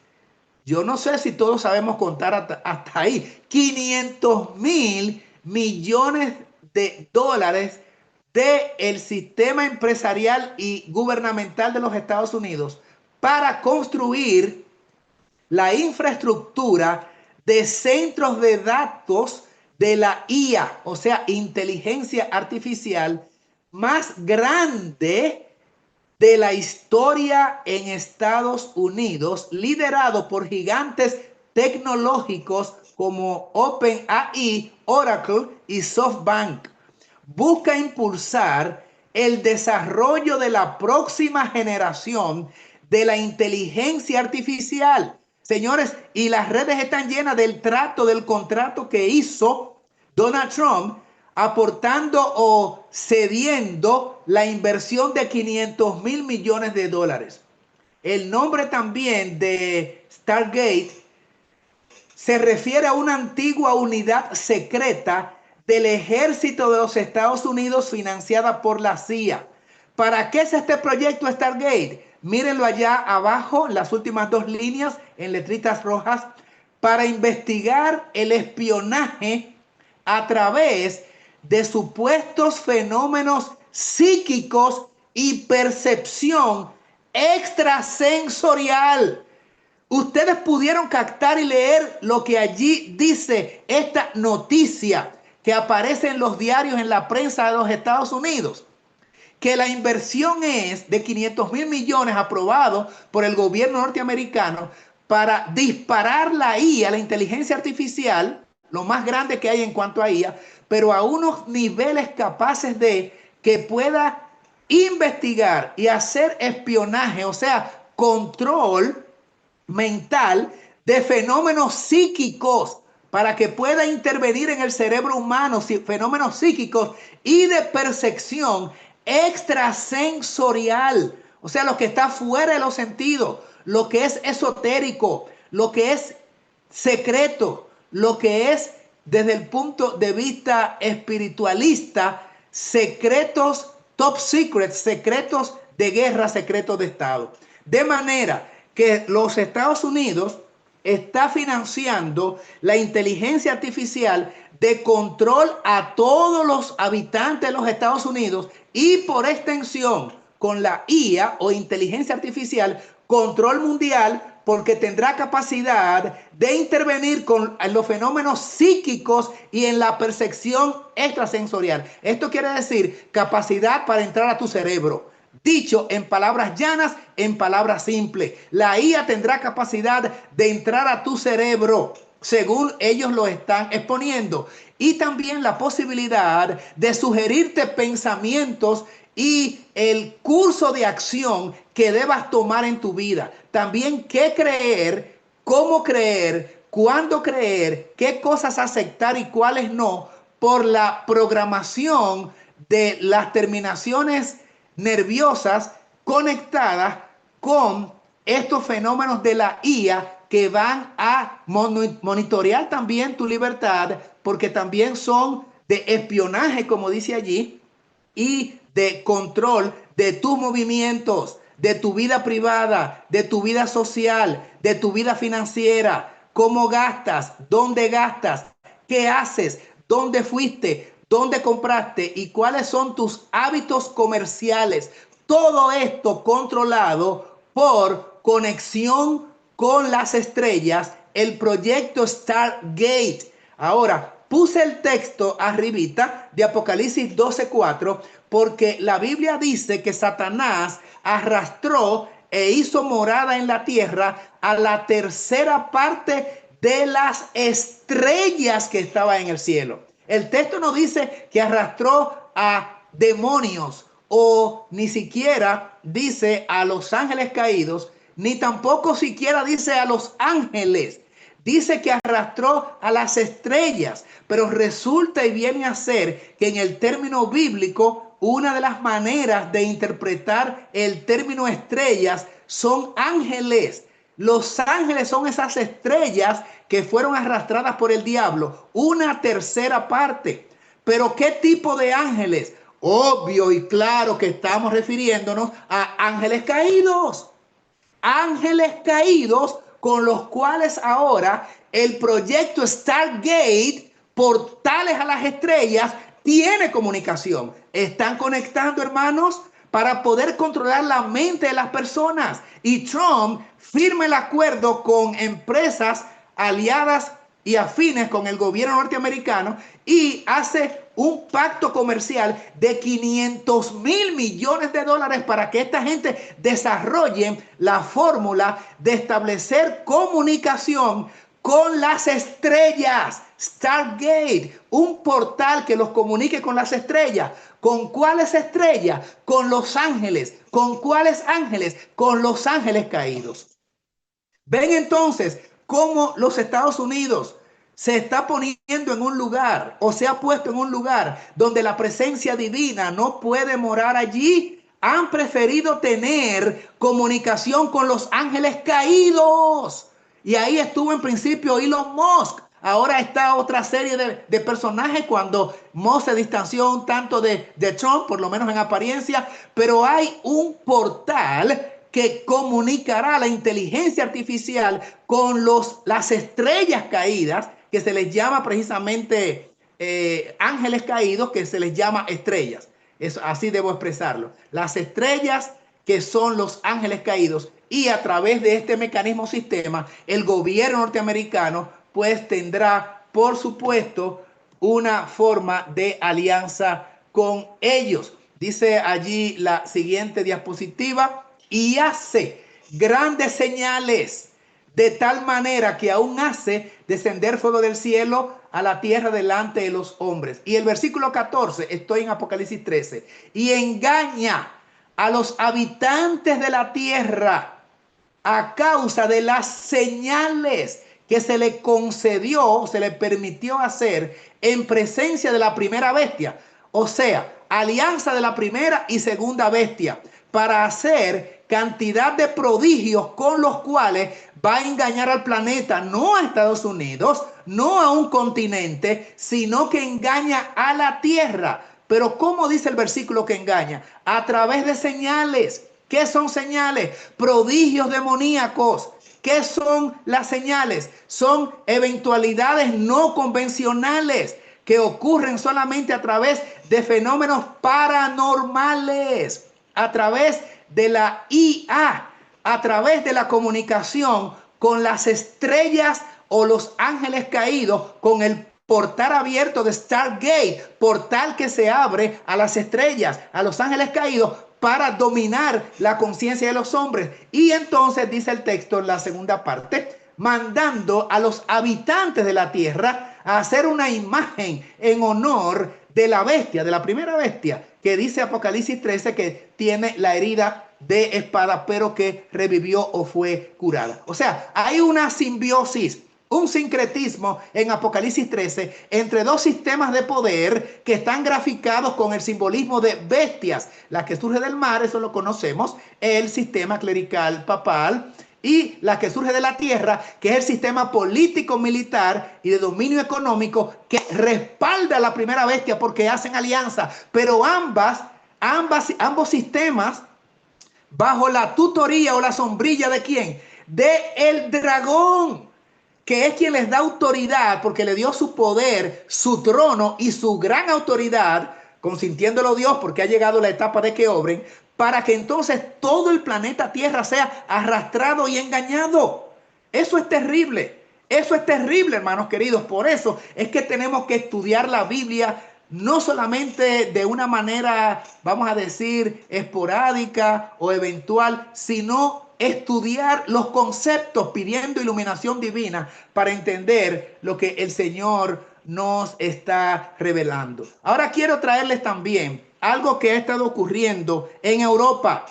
Yo no sé si todos sabemos contar hasta ahí. 500,000 millones de dólares del sistema empresarial y gubernamental de los Estados Unidos para construir la infraestructura de centros de datos de la IA, o sea, inteligencia artificial, más grande de la historia en Estados Unidos, liderado por gigantes tecnológicos como OpenAI, Oracle y SoftBank. Busca impulsar el desarrollo de la próxima generación de la inteligencia artificial. Señores, y las redes están llenas del contrato que hizo Donald Trump, aportando o cediendo la inversión de 500,000 millones de dólares. El nombre también de Stargate se refiere a una antigua unidad secreta del ejército de los Estados Unidos financiada por la CIA. ¿Para qué es este proyecto Stargate? mírenlo allá abajo, las últimas dos líneas en letritas rojas, para investigar el espionaje a través de supuestos fenómenos psíquicos y percepción extrasensorial. Ustedes pudieron captar y leer lo que allí dice esta noticia que aparece en los diarios, en la prensa de los Estados Unidos, que la inversión es de 500 mil millones aprobados por el gobierno norteamericano para disparar la IA, la inteligencia artificial, lo más grande que hay en cuanto a IA, pero a unos niveles capaces de que pueda investigar y hacer espionaje, o sea, control mental de fenómenos psíquicos para que pueda intervenir en el cerebro humano, fenómenos psíquicos y de percepción extrasensorial, o sea, lo que está fuera de los sentidos, lo que es esotérico, lo que es secreto, lo que es desde el punto de vista espiritualista, secretos top secret, secretos de guerra, secretos de Estado. De manera que los Estados Unidos está financiando la inteligencia artificial de control a todos los habitantes de los Estados Unidos y por extensión con la IA o inteligencia artificial, control mundial, porque tendrá capacidad de intervenir con los fenómenos psíquicos y en la percepción extrasensorial. Esto quiere decir capacidad para entrar a tu cerebro. Dicho en palabras llanas, en palabras simples, la IA tendrá capacidad de entrar a tu cerebro, según ellos lo están exponiendo, y también la posibilidad de sugerirte pensamientos y el curso de acción que debas tomar en tu vida. También qué creer, cómo creer, cuándo creer, qué cosas aceptar y cuáles no, por la programación de las terminaciones nerviosas conectadas con estos fenómenos de la IA que van a monitorear también tu libertad, porque también son de espionaje, como dice allí, y de control de tus movimientos, de tu vida privada, de tu vida social, de tu vida financiera, cómo gastas, dónde gastas, qué haces, dónde fuiste, dónde compraste y cuáles son tus hábitos comerciales. Todo esto controlado por conexión con las estrellas, el proyecto Stargate. Ahora, puse el texto arribita de Apocalipsis 12:4 porque la Biblia dice que Satanás arrastró e hizo morada en la tierra a la tercera parte de las estrellas que estaban en el cielo. El texto no dice que arrastró a demonios o ni siquiera dice a los ángeles caídos, ni tampoco siquiera dice a los ángeles. Dice que arrastró a las estrellas, pero resulta y viene a ser que en el término bíblico, una de las maneras de interpretar el término estrellas son ángeles. Los ángeles son esas estrellas que fueron arrastradas por el diablo, una tercera parte. Pero ¿qué tipo de ángeles? Obvio y claro que estamos refiriéndonos a ángeles caídos. Ángeles caídos con los cuales ahora el proyecto Stargate, portales a las estrellas, tiene comunicación. Están conectando, hermanos, para poder controlar la mente de las personas. Y Trump firma el acuerdo con empresas aliadas y afines con el gobierno norteamericano y hace un pacto comercial de 500 mil millones de dólares para que esta gente desarrolle la fórmula de establecer comunicación con las estrellas. Stargate, un portal que los comunique con las estrellas. ¿Con cuáles estrellas? Con los ángeles. ¿Con cuáles ángeles? Con los ángeles caídos. Ven entonces cómo los Estados Unidos se está poniendo en un lugar o se ha puesto en un lugar donde la presencia divina no puede morar allí. Han preferido tener comunicación con los ángeles caídos. Y ahí estuvo en principio Elon Musk. Ahora está otra serie de personajes cuando Musk se distanció un tanto de Trump, por lo menos en apariencia. Pero hay un portal que comunicará la inteligencia artificial con las estrellas caídas, que se les llama precisamente ángeles caídos, que se les llama estrellas. Así debo expresarlo. Las estrellas, que son los ángeles caídos, y a través de este mecanismo sistema, el gobierno norteamericano pues tendrá, por supuesto, una forma de alianza con ellos. Dice allí la siguiente diapositiva: y hace grandes señales, de tal manera que aún hace descender fuego del cielo a la tierra delante de los hombres. Y el versículo 14, estoy en Apocalipsis 13, y engaña a los habitantes de la tierra a causa de las señales que se le concedió, se le permitió hacer en presencia de la primera bestia. O sea, alianza de la primera y segunda bestia, para hacer cantidad de prodigios con los cuales va a engañar al planeta, no a Estados Unidos, no a un continente, sino que engaña a la tierra. Pero ¿cómo dice el versículo que engaña? A través de señales. ¿Qué son señales? Prodigios demoníacos. ¿Qué son las señales? Son eventualidades no convencionales que ocurren solamente a través de fenómenos paranormales, a través de la IA, a través de la comunicación con las estrellas o los ángeles caídos, con el portal abierto de Stargate, portal que se abre a las estrellas, a los ángeles caídos, para dominar la conciencia de los hombres. Y entonces dice el texto en la segunda parte, mandando a los habitantes de la tierra a hacer una imagen en honor de la bestia, de la primera bestia, que dice Apocalipsis 13 que tiene la herida de espada, pero que revivió o fue curada. O sea, hay una simbiosis, un sincretismo en Apocalipsis 13 entre dos sistemas de poder que están graficados con el simbolismo de bestias. La que surge del mar, eso lo conocemos, el sistema clerical papal, y la que surge de la tierra, que es el sistema político militar y de dominio económico que respalda a la primera bestia porque hacen alianza. Pero ambos sistemas bajo la tutoría o la sombrilla de ¿quién? De el dragón, que es quien les da autoridad porque le dio su poder, su trono y su gran autoridad, consintiéndolo Dios porque ha llegado la etapa de que obren, para que entonces todo el planeta Tierra sea arrastrado y engañado. Eso es terrible. Eso es terrible, hermanos queridos. Por eso es que tenemos que estudiar la Biblia no solamente de una manera, vamos a decir, esporádica o eventual, sino estudiar los conceptos pidiendo iluminación divina para entender lo que el Señor nos está revelando. Ahora quiero traerles también algo que ha estado ocurriendo en Europa.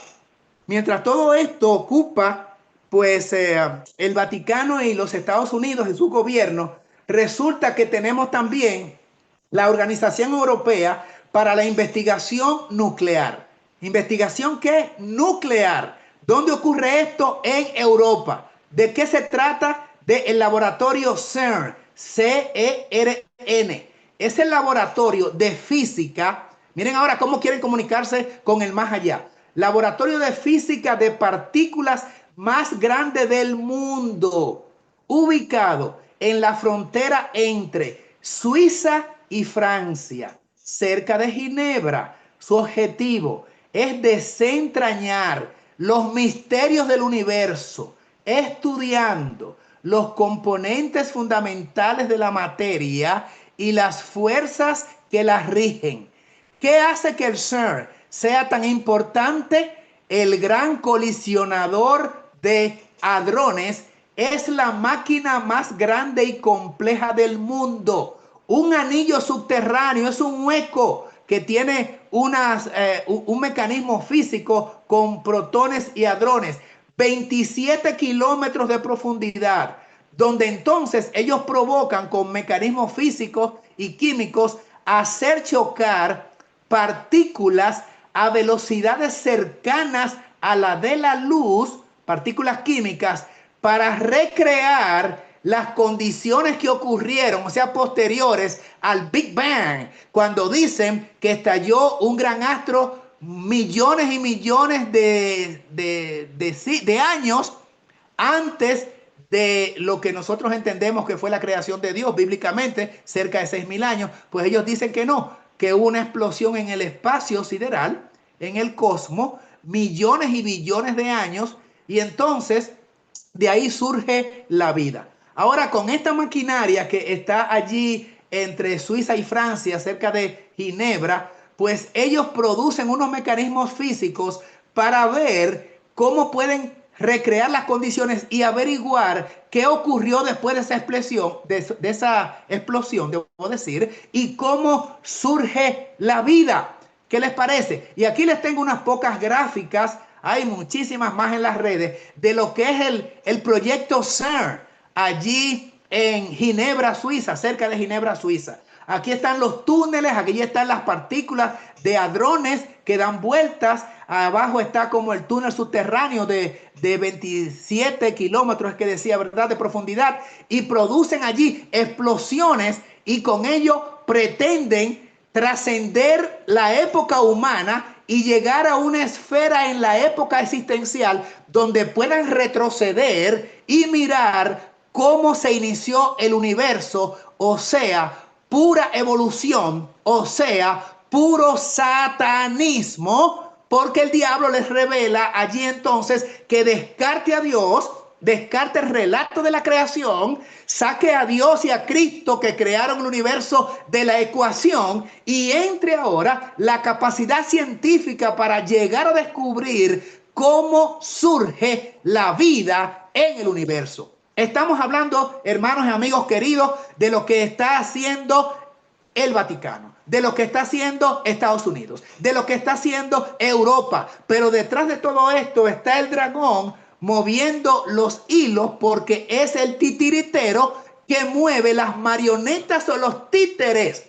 Mientras todo esto ocupa, pues, el Vaticano y los Estados Unidos y su gobierno, resulta que tenemos también la Organización Europea para la Investigación Nuclear. ¿Investigación qué? Nuclear. ¿Dónde ocurre esto? En Europa. ¿De qué se trata? Del laboratorio CERN, CERN. Es el laboratorio de física. Miren ahora cómo quieren comunicarse con el más allá. Laboratorio de física de partículas más grande del mundo, ubicado en la frontera entre Suiza y Francia, cerca de Ginebra. Su objetivo es desentrañar los misterios del universo, estudiando los componentes fundamentales de la materia y las fuerzas que las rigen. ¿Qué hace que el CERN sea tan importante? El gran colisionador de hadrones es la máquina más grande y compleja del mundo. Un anillo subterráneo es un hueco que tiene un mecanismo físico con protones y hadrones, 27 kilómetros de profundidad, donde entonces ellos provocan con mecanismos físicos y químicos hacer chocar partículas a velocidades cercanas a la de la luz, partículas químicas, para recrear las condiciones que ocurrieron, o sea, posteriores al Big Bang, cuando dicen que estalló un gran astro millones y millones de años antes de lo que nosotros entendemos que fue la creación de Dios bíblicamente, cerca de 6.000 años. Pues ellos dicen que no, que hubo una explosión en el espacio sideral, en el cosmos, millones y billones de años, y entonces de ahí surge la vida. Ahora, con esta maquinaria que está allí entre Suiza y Francia, cerca de Ginebra, pues ellos producen unos mecanismos físicos para ver cómo pueden recrear las condiciones y averiguar qué ocurrió después de esa explosión, debo decir, y cómo surge la vida. ¿Qué les parece? Y aquí les tengo unas pocas gráficas, hay muchísimas más en las redes, de lo que es el proyecto CERN, allí en Ginebra, Suiza, cerca de Ginebra, Suiza. Aquí están los túneles, aquí están las partículas de hadrones que dan vueltas. Abajo está como el túnel subterráneo de 27 kilómetros, que decía, ¿verdad?, de profundidad. Y producen allí explosiones y con ello pretenden trascender la época humana y llegar a una esfera en la época existencial donde puedan retroceder y mirar cómo se inició el universo, o sea, pura evolución, o sea, puro satanismo, porque el diablo les revela allí entonces que descarte a Dios, descarte el relato de la creación, saque a Dios y a Cristo que crearon el universo de la ecuación y entre ahora la capacidad científica para llegar a descubrir cómo surge la vida en el universo. Estamos hablando, hermanos y amigos queridos, de lo que está haciendo el Vaticano, de lo que está haciendo Estados Unidos, de lo que está haciendo Europa. Pero detrás de todo esto está el dragón moviendo los hilos, porque es el titiritero que mueve las marionetas o los títeres.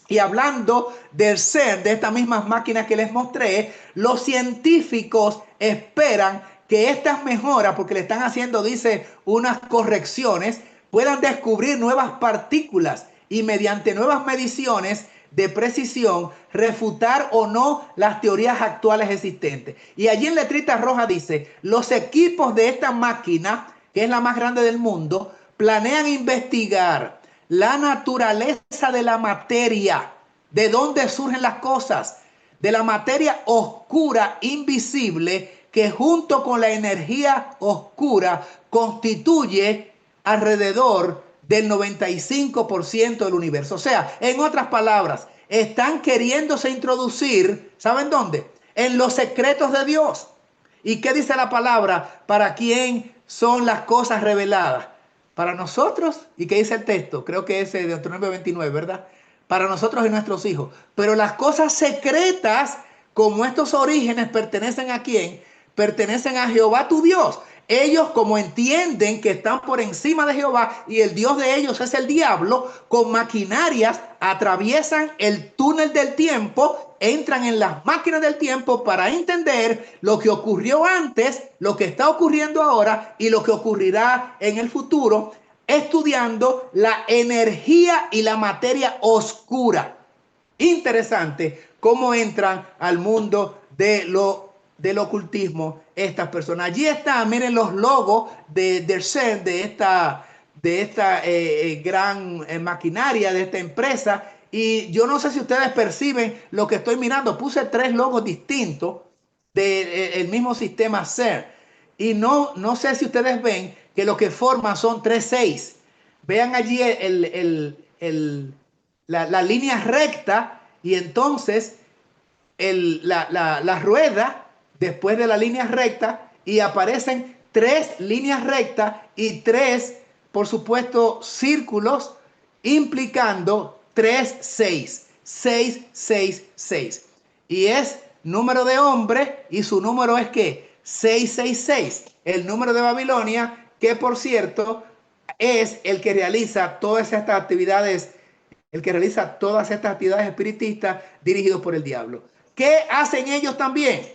Y hablando del CERN, de estas mismas máquinas que les mostré, los científicos esperan que estas mejoras, porque le están haciendo, dice, unas correcciones, puedan descubrir nuevas partículas y mediante nuevas mediciones de precisión refutar o no las teorías actuales existentes. Y allí en letrita roja dice, los equipos de esta máquina, que es la más grande del mundo, planean investigar la naturaleza de la materia, de dónde surgen las cosas, de la materia oscura, invisible, que junto con la energía oscura constituye alrededor del 95% del universo. O sea, en otras palabras, están queriéndose introducir, ¿saben dónde? En los secretos de Dios. ¿Y qué dice la palabra? ¿Para quién son las cosas reveladas? Para nosotros. ¿Y qué dice el texto? Creo que es de Deuteronomio 29, ¿verdad? Para nosotros y nuestros hijos. Pero las cosas secretas, como estos orígenes, ¿pertenecen a quién? Pertenecen a Jehová tu Dios. Ellos, como entienden que están por encima de Jehová y el Dios de ellos es el diablo, con maquinarias atraviesan el túnel del tiempo, entran en las máquinas del tiempo para entender lo que ocurrió antes, lo que está ocurriendo ahora y lo que ocurrirá en el futuro, estudiando la energía y la materia oscura. Interesante cómo entran al mundo del ocultismo estas personas. Allí están, miren los logos del CERN, de esta gran maquinaria, de esta empresa. Y yo no sé si ustedes perciben lo que estoy mirando. Puse 3 logos distintos del mismo sistema CERN. Y no sé si ustedes ven que lo que forman son 3 6. Vean allí la línea recta y entonces la rueda después de la línea recta y aparecen 3 líneas rectas y 3, por supuesto, círculos implicando 3 6 6 6 6 y es número de hombre y su número es ¿qué? 666, el número de Babilonia, que por cierto es el que realiza todas estas actividades, espiritistas dirigidos por el diablo. ¿Qué hacen ellos también?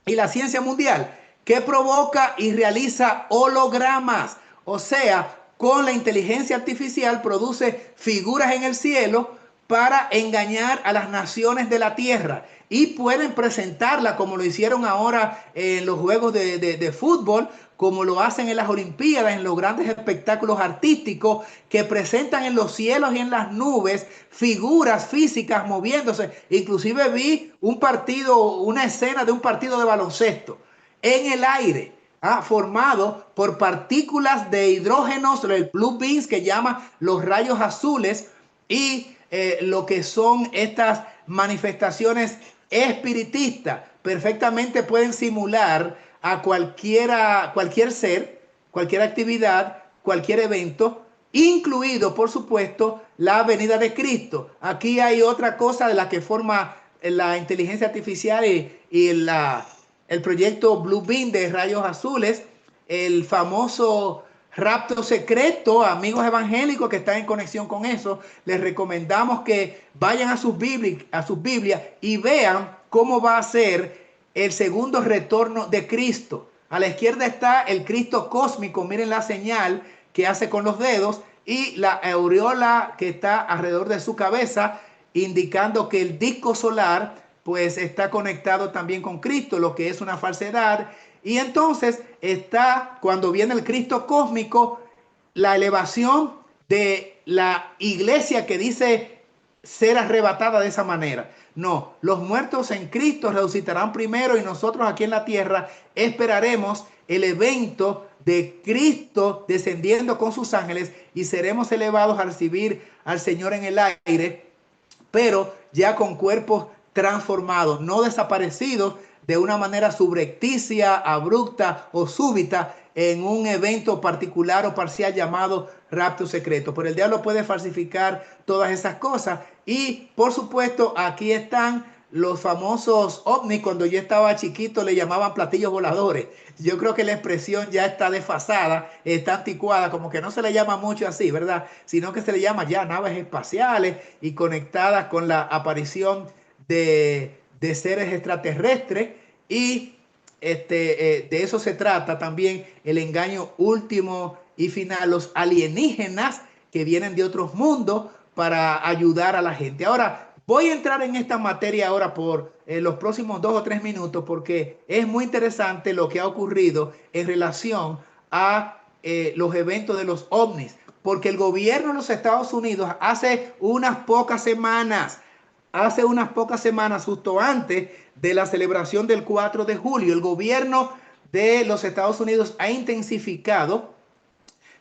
Y la ciencia mundial, que provoca y realiza hologramas, o sea, con la inteligencia artificial produce figuras en el cielo para engañar a las naciones de la tierra y pueden presentarla como lo hicieron ahora en los juegos de fútbol, como lo hacen en las Olimpiadas, en los grandes espectáculos artísticos que presentan en los cielos y en las nubes figuras físicas moviéndose. Inclusive vi un partido, una escena de un partido de baloncesto en el aire, formado por partículas de hidrógenos, el blue beams que llaman los rayos azules, y lo que son estas manifestaciones espiritistas perfectamente pueden simular a cualquier ser, cualquier actividad, cualquier evento, incluido, por supuesto, la venida de Cristo. Aquí hay otra cosa de la que forma la inteligencia artificial y el proyecto Blue Beam de rayos azules, el famoso rapto secreto. Amigos evangélicos que están en conexión con eso, les recomendamos que vayan a sus Biblias y vean cómo va a ser el segundo retorno de Cristo. A la izquierda está el Cristo cósmico, miren la señal que hace con los dedos, y la aureola que está alrededor de su cabeza, indicando que el disco solar pues está conectado también con Cristo, lo que es una falsedad. Y entonces está, cuando viene el Cristo cósmico, la elevación de la iglesia que dice ser arrebatada de esa manera. No, los muertos en Cristo resucitarán primero y nosotros aquí en la tierra esperaremos el evento de Cristo descendiendo con sus ángeles y seremos elevados a recibir al Señor en el aire, pero ya con cuerpos transformados, no desaparecidos de una manera subrepticia, abrupta o súbita en un evento particular o parcial llamado rapto secreto. Pero el diablo puede falsificar todas esas cosas. Y por supuesto, aquí están los famosos ovnis. Cuando yo estaba chiquito le llamaban platillos voladores. Yo creo que la expresión ya está desfasada, está anticuada, como que no se le llama mucho así, ¿verdad? Sino que se le llama ya naves espaciales y conectadas con la aparición de seres extraterrestres. Y de eso se trata también el engaño último y final, los alienígenas que vienen de otros mundos para ayudar a la gente. Ahora, voy a entrar en esta materia ahora por los próximos 2 o 3 minutos porque es muy interesante lo que ha ocurrido en relación a los eventos de los ovnis. Porque el gobierno de los Estados Unidos hace unas pocas semanas, justo antes de la celebración del 4 de julio, el gobierno de los Estados Unidos ha intensificado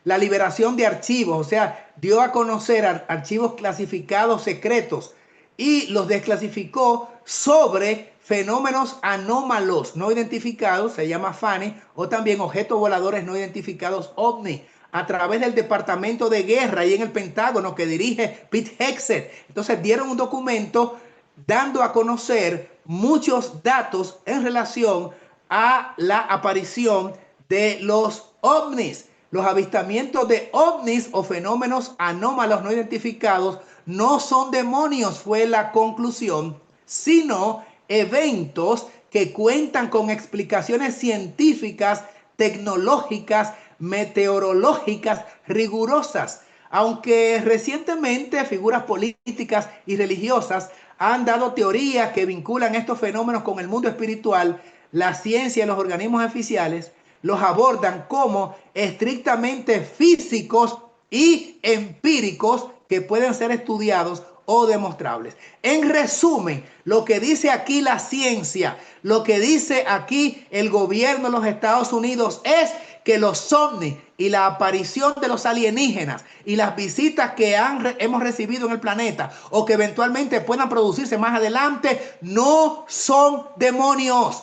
la liberación de archivos, o sea, dio a conocer archivos clasificados secretos y los desclasificó sobre fenómenos anómalos no identificados, se llama FANI, o también objetos voladores no identificados OVNI, a través del Departamento de Guerra y en el Pentágono que dirige Pete Hegseth. Entonces dieron un documento dando a conocer muchos datos en relación a la aparición de los ovnis. Los avistamientos de ovnis o fenómenos anómalos no identificados no son demonios, fue la conclusión, sino eventos que cuentan con explicaciones científicas, tecnológicas, meteorológicas rigurosas. Aunque recientemente figuras políticas y religiosas han dado teorías que vinculan estos fenómenos con el mundo espiritual, la ciencia y los organismos oficiales los abordan como estrictamente físicos y empíricos que pueden ser estudiados o demostrables. En resumen, lo que dice aquí la ciencia, lo que dice aquí el gobierno de los Estados Unidos es que los ovnis y la aparición de los alienígenas y las visitas que hemos recibido en el planeta o que eventualmente puedan producirse más adelante no son demonios.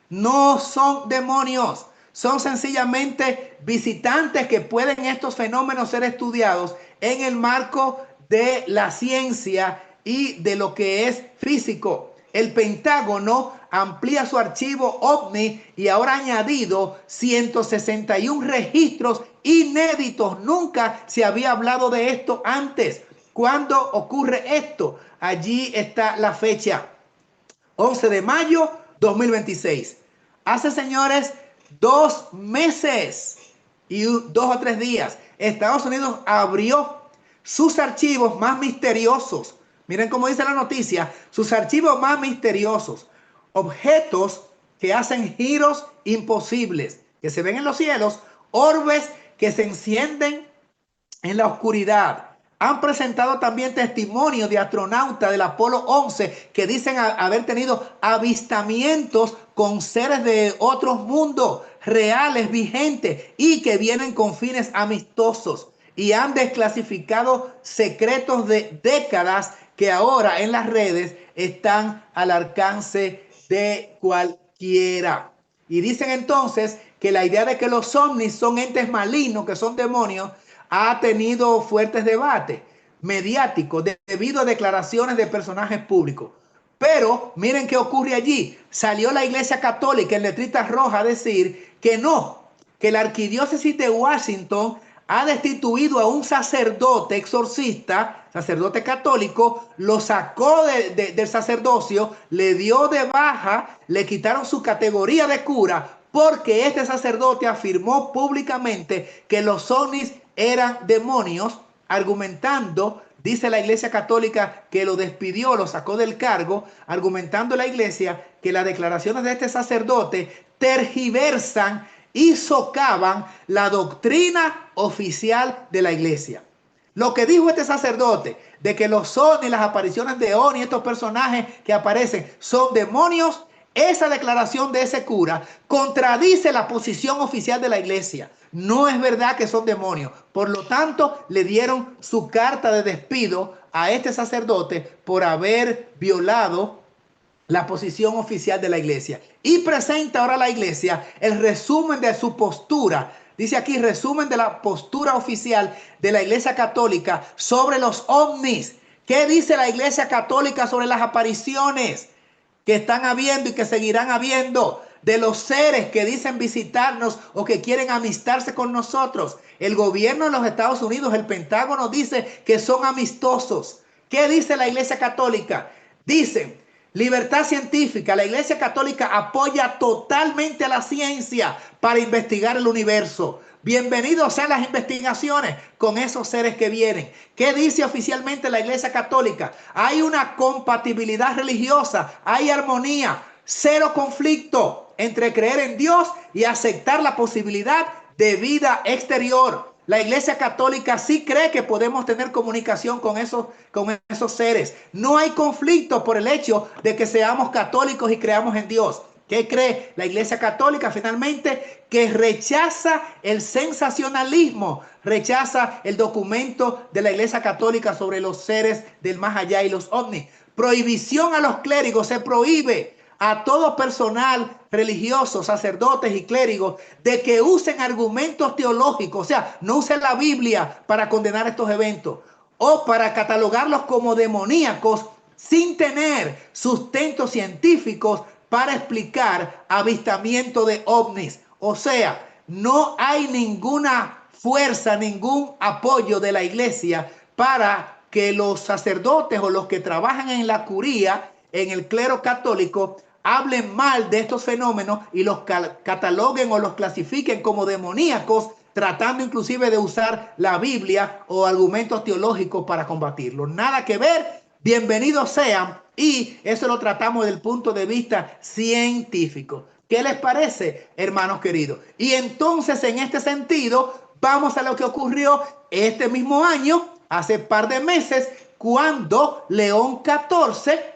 No son demonios. Son sencillamente visitantes que pueden estos fenómenos ser estudiados en el marco de la ciencia y de lo que es físico. El Pentágono amplía su archivo OVNI y ahora ha añadido 161 registros inéditos. Nunca se había hablado de esto antes. ¿Cuándo ocurre esto? Allí está la fecha. 11 de mayo 2026. Hace, señores, 2 meses y 2 o 3 días, Estados Unidos abrió sus archivos más misteriosos. Miren cómo dice la noticia, sus archivos más misteriosos, objetos que hacen giros imposibles, que se ven en los cielos, orbes que se encienden en la oscuridad. Han presentado también testimonios de astronautas del Apolo 11 que dicen haber tenido avistamientos con seres de otros mundos reales, vigentes y que vienen con fines amistosos. Y han desclasificado secretos de décadas que ahora en las redes están al alcance de cualquiera. Y dicen entonces que la idea de que los ovnis son entes malignos, que son demonios, ha tenido fuertes debates mediáticos debido a declaraciones de personajes públicos. Pero miren qué ocurre allí. Salió la Iglesia Católica en letritas rojas a decir que no, que la arquidiócesis de Washington ha destituido a un sacerdote exorcista, sacerdote católico, lo sacó del sacerdocio, le dio de baja, le quitaron su categoría de cura, porque este sacerdote afirmó públicamente que los ovnis eran demonios, argumentando, dice la Iglesia Católica, que lo despidió, lo sacó del cargo, argumentando la Iglesia que las declaraciones de este sacerdote tergiversan y socavan la doctrina oficial de la Iglesia. Lo que dijo este sacerdote de que los ovnis, las apariciones de ovnis, estos personajes que aparecen son demonios, esa declaración de ese cura contradice la posición oficial de la Iglesia. No es verdad que son demonios. Por lo tanto, le dieron su carta de despido a este sacerdote por haber violado la posición oficial de la Iglesia. Y presenta ahora a la Iglesia el resumen de su postura. Dice aquí, resumen de la postura oficial de la Iglesia Católica sobre los ovnis. ¿Qué dice la Iglesia Católica sobre las apariciones que están habiendo y que seguirán habiendo? De los seres que dicen visitarnos o que quieren amistarse con nosotros. El gobierno de los Estados Unidos, el Pentágono, dice que son amistosos. ¿Qué dice la Iglesia Católica? Dicen: libertad científica. La Iglesia Católica apoya totalmente a la ciencia para investigar el universo. Bienvenidos sean las investigaciones con esos seres que vienen. ¿Qué dice oficialmente la Iglesia Católica? Hay una compatibilidad religiosa, hay armonía, cero conflicto entre creer en Dios y aceptar la posibilidad de vida exterior. La Iglesia Católica sí cree que podemos tener comunicación con esos seres. No hay conflicto por el hecho de que seamos católicos y creamos en Dios. ¿Qué cree la Iglesia Católica? Finalmente, que rechaza el sensacionalismo, rechaza el documento de la Iglesia Católica sobre los seres del más allá y los ovnis. Prohibición a los clérigos, se prohíbe a todo personal religioso, sacerdotes y clérigos, de que usen argumentos teológicos, o sea, no usen la Biblia para condenar estos eventos o para catalogarlos como demoníacos sin tener sustentos científicos para explicar avistamiento de ovnis. O sea, no hay ninguna fuerza, ningún apoyo de la Iglesia para que los sacerdotes o los que trabajan en la curía, en el clero católico, hablen mal de estos fenómenos y los cataloguen o los clasifiquen como demoníacos, tratando inclusive de usar la Biblia o argumentos teológicos para combatirlo. Nada que ver, bienvenidos sean, y eso lo tratamos desde el punto de vista científico. ¿Qué les parece, hermanos queridos? Y entonces, en este sentido, vamos a lo que ocurrió este mismo año, hace par de meses, cuando León XIV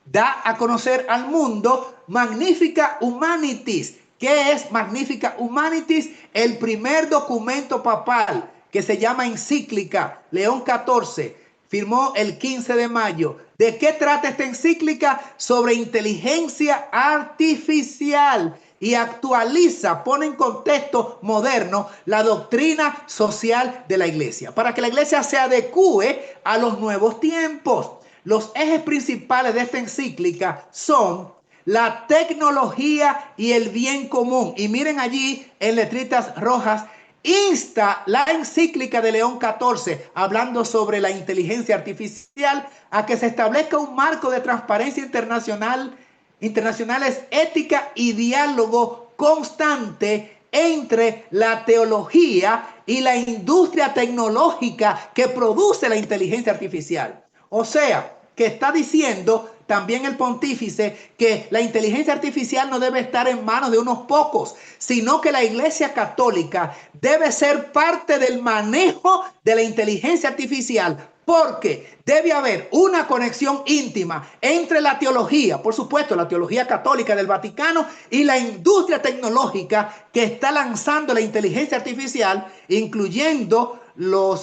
da a conocer al mundo Magnificat Humanities. ¿Qué es Magnificat Humanities? El primer documento papal que se llama encíclica. León XIV firmó el 15 de mayo. ¿De qué trata esta encíclica? Sobre inteligencia artificial. Y actualiza, pone en contexto moderno la doctrina social de la Iglesia, para que la Iglesia se adecue a los nuevos tiempos. Los ejes principales de esta encíclica son la tecnología y el bien común. Y miren allí en letritas rojas, insta la encíclica de León XIV, hablando sobre la inteligencia artificial, a que se establezca un marco de transparencia internacionales, ética y diálogo constante entre la teología y la industria tecnológica que produce la inteligencia artificial. O sea, que está diciendo también el pontífice que la inteligencia artificial no debe estar en manos de unos pocos, sino que la Iglesia Católica debe ser parte del manejo de la inteligencia artificial, porque debe haber una conexión íntima entre la teología, por supuesto, la teología católica del Vaticano y la industria tecnológica que está lanzando la inteligencia artificial, incluyendo los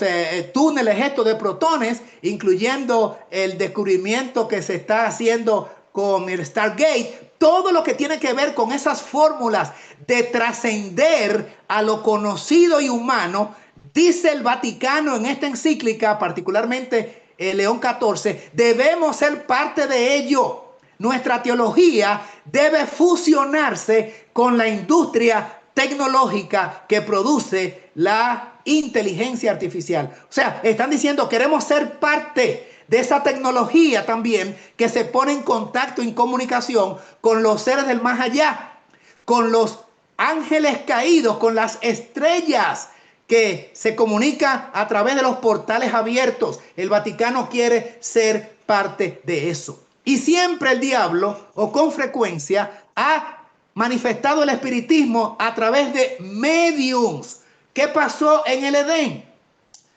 túneles estos de protones, incluyendo el descubrimiento que se está haciendo con el Stargate, todo lo que tiene que ver con esas fórmulas de trascender a lo conocido y humano. Dice el Vaticano en esta encíclica, particularmente León XIV, debemos ser parte de ello. Nuestra teología debe fusionarse con la industria tecnológica que produce la inteligencia artificial. O sea, están diciendo, queremos ser parte de esa tecnología también que se pone en contacto, en comunicación con los seres del más allá, con los ángeles caídos, con las estrellas que se comunica a través de los portales abiertos. El Vaticano quiere ser parte de eso. Y siempre el diablo, o con frecuencia, ha manifestado el espiritismo a través de mediums. ¿Qué pasó en el Edén?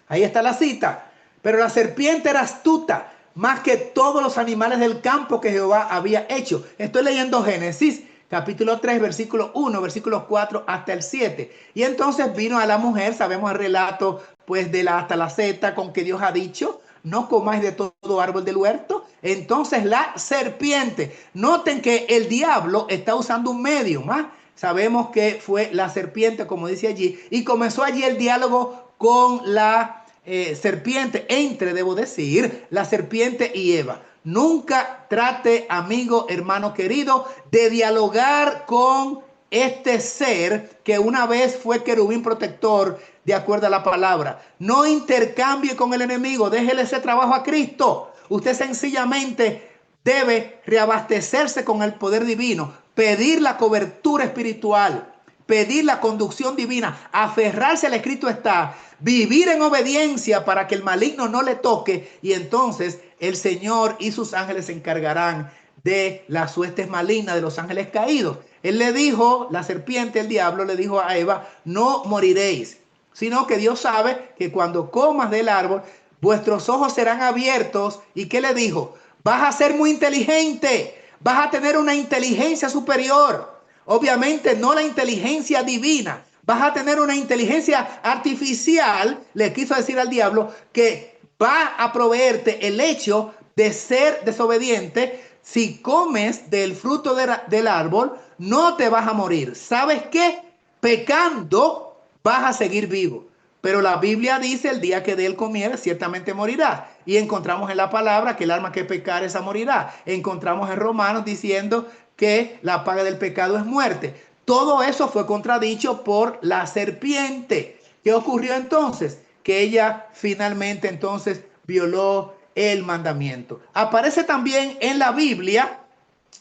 Ahí está la cita. Pero la serpiente era astuta, más que todos los animales del campo que Jehová había hecho. Estoy leyendo Génesis capítulo 3, versículo 1, versículos 4 hasta el 7. Y entonces vino a la mujer, sabemos el relato pues de la hasta la Z, con que Dios ha dicho, no comáis de todo árbol del huerto. Entonces la serpiente, noten que el diablo está usando un medio, ¿más? Sabemos que fue la serpiente, como dice allí, y comenzó allí el diálogo con la serpiente, debo decir, la serpiente y Eva. Nunca trate, amigo, hermano querido, de dialogar con este ser que una vez fue querubín protector, de acuerdo a la palabra. No intercambie con el enemigo, déjele ese trabajo a Cristo. Usted sencillamente debe reabastecerse con el poder divino, pedir la cobertura espiritual, pedir la conducción divina, aferrarse al escrito está, vivir en obediencia para que el maligno no le toque, y entonces el Señor y sus ángeles se encargarán de las huestes malignas de los ángeles caídos. Él le dijo, la serpiente, el diablo, le dijo a Eva, no moriréis, sino que Dios sabe que cuando comas del árbol, vuestros ojos serán abiertos. ¿Y qué le dijo? Vas a ser muy inteligente, vas a tener una inteligencia superior. Obviamente no la inteligencia divina. Vas a tener una inteligencia artificial, le quiso decir al diablo, que va a proveerte el hecho de ser desobediente. Si comes del fruto del árbol, no te vas a morir. ¿Sabes qué? Pecando vas a seguir vivo. Pero la Biblia dice, el día que de él comieres, ciertamente morirás. Y encontramos en la palabra que el alma que pecare, esa morirá. Encontramos en Romanos diciendo que la paga del pecado es muerte. Todo eso fue contradicho por la serpiente. ¿Qué ocurrió entonces? Que ella finalmente entonces violó el mandamiento. Aparece también en la Biblia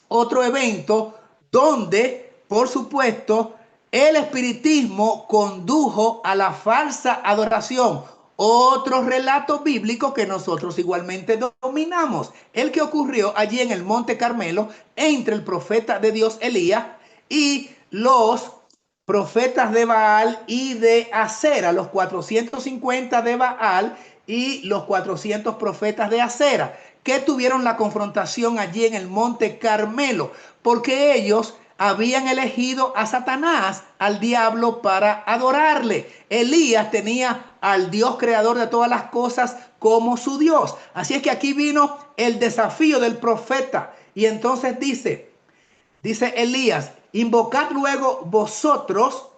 otro evento donde, por supuesto, el espiritismo condujo a la falsa adoración. Otro relato bíblico que nosotros igualmente dominamos, el que ocurrió allí en el Monte Carmelo entre el profeta de Dios Elías y los profetas de Baal y de Acera, los 450 de Baal y los 400 profetas de Acera, que tuvieron la confrontación allí en el Monte Carmelo, porque ellos habían elegido a Satanás, al diablo, para adorarle. Elías tenía al Dios creador de todas las cosas como su Dios. Así es que aquí vino el desafío del profeta. Y entonces dice Elías, invocad luego vosotros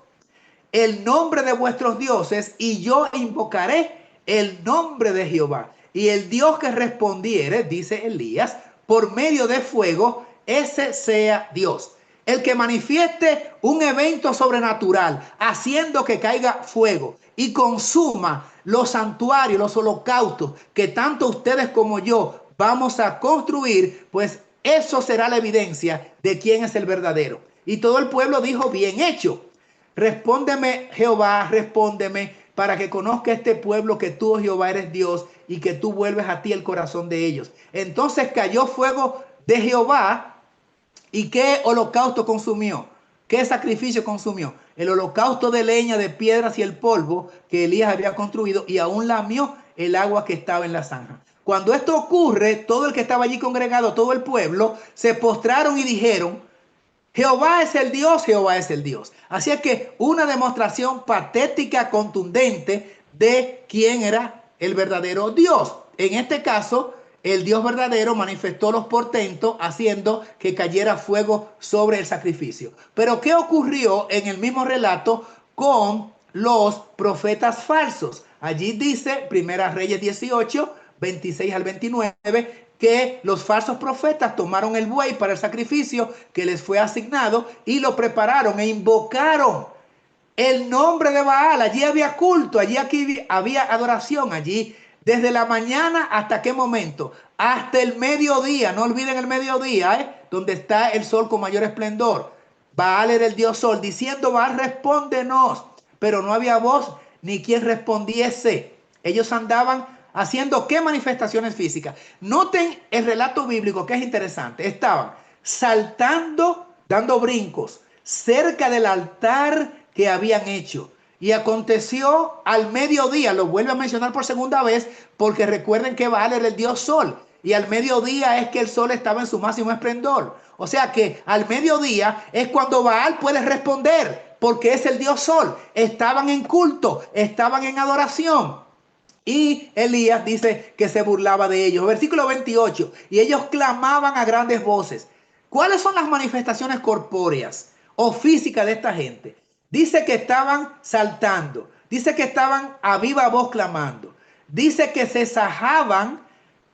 el nombre de vuestros dioses, y yo invocaré el nombre de Jehová. Y el Dios que respondiere, dice Elías, por medio de fuego, ese sea Dios. El que manifieste un evento sobrenatural, haciendo que caiga fuego y consuma los santuarios, los holocaustos que tanto ustedes como yo vamos a construir, pues eso será la evidencia de quién es el verdadero. Y todo el pueblo dijo, bien hecho. Respóndeme, Jehová, respóndeme, para que conozca este pueblo que tú, oh Jehová, eres Dios y que tú vuelves a ti el corazón de ellos. Entonces cayó fuego de Jehová. ¿Y qué holocausto consumió? ¿Qué sacrificio consumió? El holocausto de leña, de piedras y el polvo que Elías había construido, y aún lamió el agua que estaba en la zanja. Cuando esto ocurre, todo el que estaba allí congregado, todo el pueblo, se postraron y dijeron: Jehová es el Dios, Jehová es el Dios. Así es que una demostración patética, contundente de quién era el verdadero Dios. En este caso, el Dios verdadero manifestó los portentos haciendo que cayera fuego sobre el sacrificio. Pero ¿qué ocurrió en el mismo relato con los profetas falsos? Allí dice, Primera Reyes 18, 26 al 29, que los falsos profetas tomaron el buey para el sacrificio que les fue asignado y lo prepararon e invocaron el nombre de Baal. Allí había culto, allí aquí había adoración, allí desde la mañana hasta qué momento, hasta el mediodía. No olviden el mediodía, donde está el sol con mayor esplendor. Baal era el dios sol, diciendo: Baal, respóndenos. Pero no había voz ni quien respondiese. Ellos andaban haciendo qué manifestaciones físicas. Noten el relato bíblico, que es interesante. Estaban saltando, dando brincos cerca del altar que habían hecho. Y aconteció al mediodía, lo vuelve a mencionar por segunda vez, porque recuerden que Baal era el dios sol, y al mediodía es que el sol estaba en su máximo esplendor. O sea que al mediodía es cuando Baal puede responder, porque es el dios sol. Estaban en culto, estaban en adoración. Y Elías dice que se burlaba de ellos. Versículo 28. Y ellos clamaban a grandes voces. ¿Cuáles son las manifestaciones corpóreas o físicas de esta gente? Dice que estaban saltando. Dice que estaban a viva voz clamando. Dice que se sajaban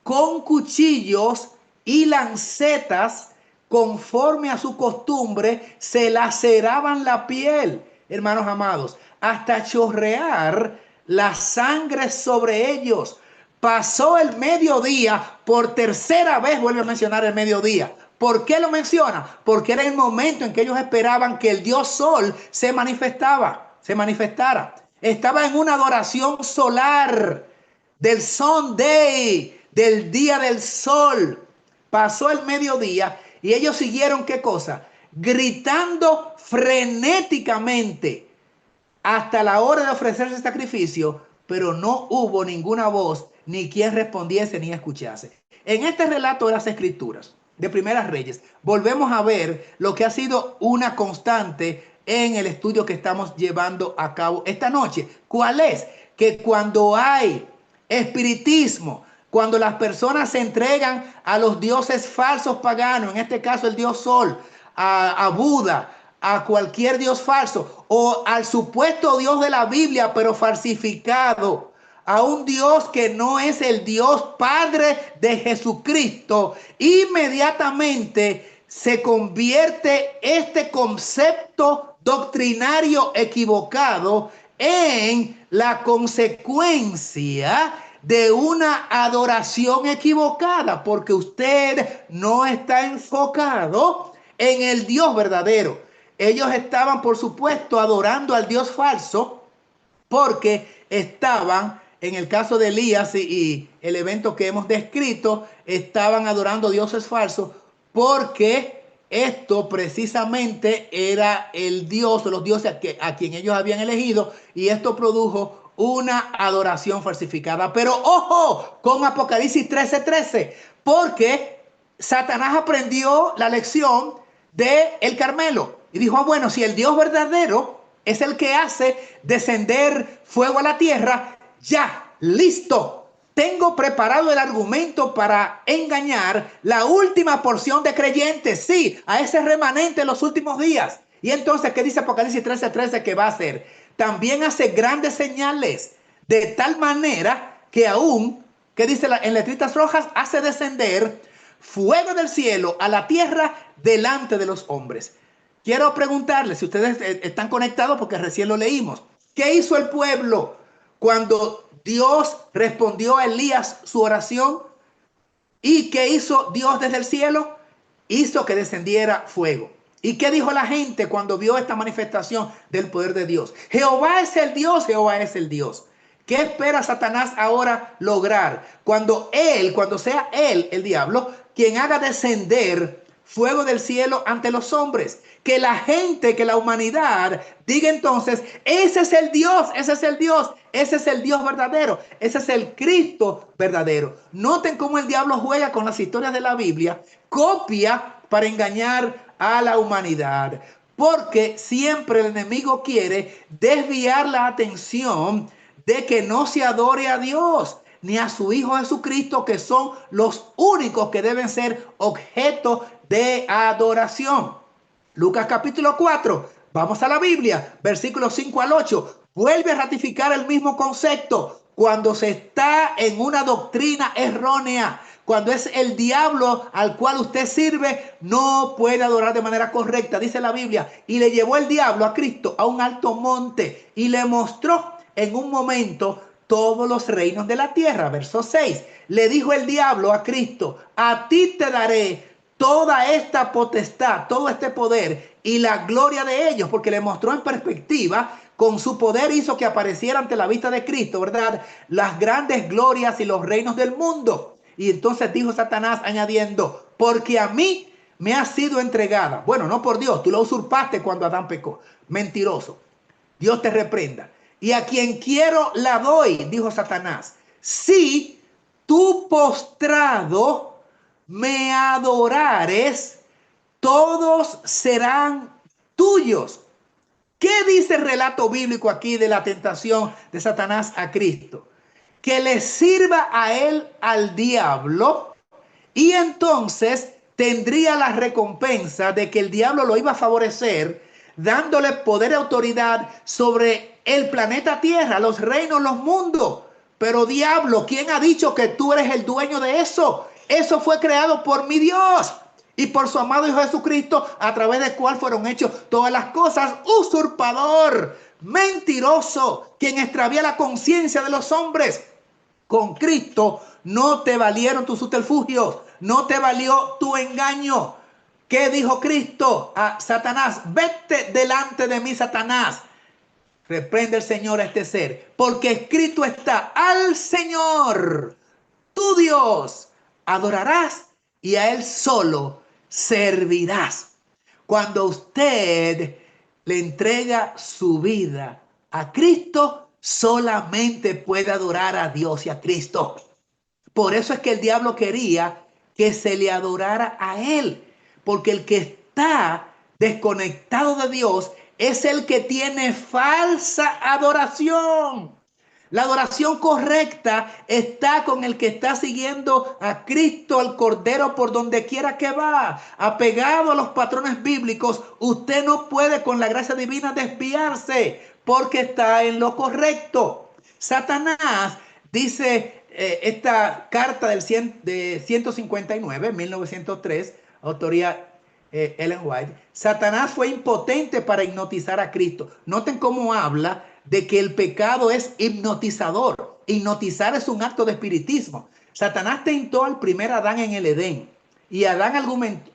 con cuchillos y lancetas conforme a su costumbre, se laceraban la piel, hermanos amados, hasta chorrear la sangre sobre ellos. Pasó el mediodía, por tercera vez vuelve a mencionar el mediodía. ¿Por qué lo menciona? Porque era el momento en que ellos esperaban que el dios sol se manifestara. Estaba en una adoración solar, del Sunday, del día del sol. Pasó el mediodía y ellos siguieron, ¿qué cosa? Gritando frenéticamente hasta la hora de ofrecerse el sacrificio, pero no hubo ninguna voz, ni quien respondiese ni escuchase. En este relato de las Escrituras, de Primeras Reyes, volvemos a ver lo que ha sido una constante en el estudio que estamos llevando a cabo esta noche. ¿Cuál es? Que cuando hay espiritismo, cuando las personas se entregan a los dioses falsos paganos, en este caso el dios Sol, a Buda, a cualquier dios falso, o al supuesto Dios de la Biblia, pero falsificado, a un Dios que no es el Dios Padre de Jesucristo, inmediatamente se convierte este concepto doctrinario equivocado en la consecuencia de una adoración equivocada, porque usted no está enfocado en el Dios verdadero. Ellos estaban, por supuesto, adorando al Dios falso, porque estaban, en el caso de Elías y el evento que hemos descrito, estaban adorando dioses falsos, porque esto precisamente era el Dios o los dioses a quien ellos habían elegido, y esto produjo una adoración falsificada. Pero ojo con Apocalipsis 13:13, porque Satanás aprendió la lección del Carmelo y dijo: bueno, si el Dios verdadero es el que hace descender fuego a la tierra, ya, listo. Tengo preparado el argumento para engañar la última porción de creyentes, sí, a ese remanente en los últimos días. Y entonces, ¿qué dice Apocalipsis 13:13 que va a hacer? También hace grandes señales, de tal manera que aún, ¿qué dice en letritas rojas? Hace descender fuego del cielo a la tierra delante de los hombres. Quiero preguntarles si ustedes están conectados, porque recién lo leímos. ¿Qué hizo el pueblo cuando Dios respondió a Elías su oración? ¿Y qué hizo Dios desde el cielo? Hizo que descendiera fuego. ¿Y qué dijo la gente cuando vio esta manifestación del poder de Dios? Jehová es el Dios, Jehová es el Dios. ¿Qué espera Satanás ahora lograr? Cuando sea él, el diablo, quien haga descender fuego del cielo ante los hombres. Que la gente, que la humanidad diga entonces, ese es el Dios, ese es el Dios, ese es el Dios verdadero, ese es el Cristo verdadero. Noten cómo el diablo juega con las historias de la Biblia, copia para engañar a la humanidad. Porque siempre el enemigo quiere desviar la atención de que no se adore a Dios ni a su Hijo Jesucristo, que son los únicos que deben ser objeto de adoración. Lucas capítulo 4, vamos a la Biblia, versículos 5 al 8, vuelve a ratificar el mismo concepto. Cuando se está en una doctrina errónea, cuando es el diablo al cual usted sirve, no puede adorar de manera correcta, dice la Biblia. Y le llevó el diablo a Cristo a un alto monte y le mostró en un momento todos los reinos de la tierra. Verso 6, le dijo el diablo a Cristo, a ti te daré toda esta potestad, todo este poder y la gloria de ellos, porque le mostró en perspectiva. Con su poder hizo que apareciera ante la vista de Cristo, ¿verdad?, las grandes glorias y los reinos del mundo. Y entonces dijo Satanás añadiendo, porque a mí me ha sido entregada. Bueno, no por Dios, tú lo usurpaste cuando Adán pecó. Mentiroso. Dios te reprenda. Y a quien quiero la doy, dijo Satanás. Si tú postrado me adorares, todos serán tuyos. ¿Qué dice el relato bíblico aquí de la tentación de Satanás a Cristo? Que le sirva a él al diablo y entonces tendría la recompensa de que el diablo lo iba a favorecer, dándole poder y autoridad sobre el planeta Tierra, los reinos, los mundos. Pero diablo, ¿quién ha dicho que tú eres el dueño de eso? Eso fue creado por mi Dios y por su amado Hijo Jesucristo, a través del cual fueron hechas todas las cosas. Usurpador, mentiroso, quien extravía la conciencia de los hombres. Con Cristo no te valieron tus subterfugios, no te valió tu engaño. ¿Qué dijo Cristo a Satanás? Vete delante de mí, Satanás. Reprende el Señor a este ser, porque escrito está, al Señor, tu Dios, adorarás y a Él solo servirás. Cuando usted le entrega su vida a Cristo, solamente puede adorar a Dios y a Cristo. Por eso es que el diablo quería que se le adorara a él, porque el que está desconectado de Dios es el que tiene falsa adoración. La adoración correcta está con el que está siguiendo a Cristo, al Cordero, por donde quiera que va. Apegado a los patrones bíblicos, usted no puede con la gracia divina desviarse porque está en lo correcto. Satanás dice esta carta de 159, 1903, autoría Ellen White. Satanás fue impotente para hipnotizar a Cristo. Noten cómo habla de que el pecado es hipnotizador. Hipnotizar es un acto de espiritismo. Satanás tentó al primer Adán en el Edén y Adán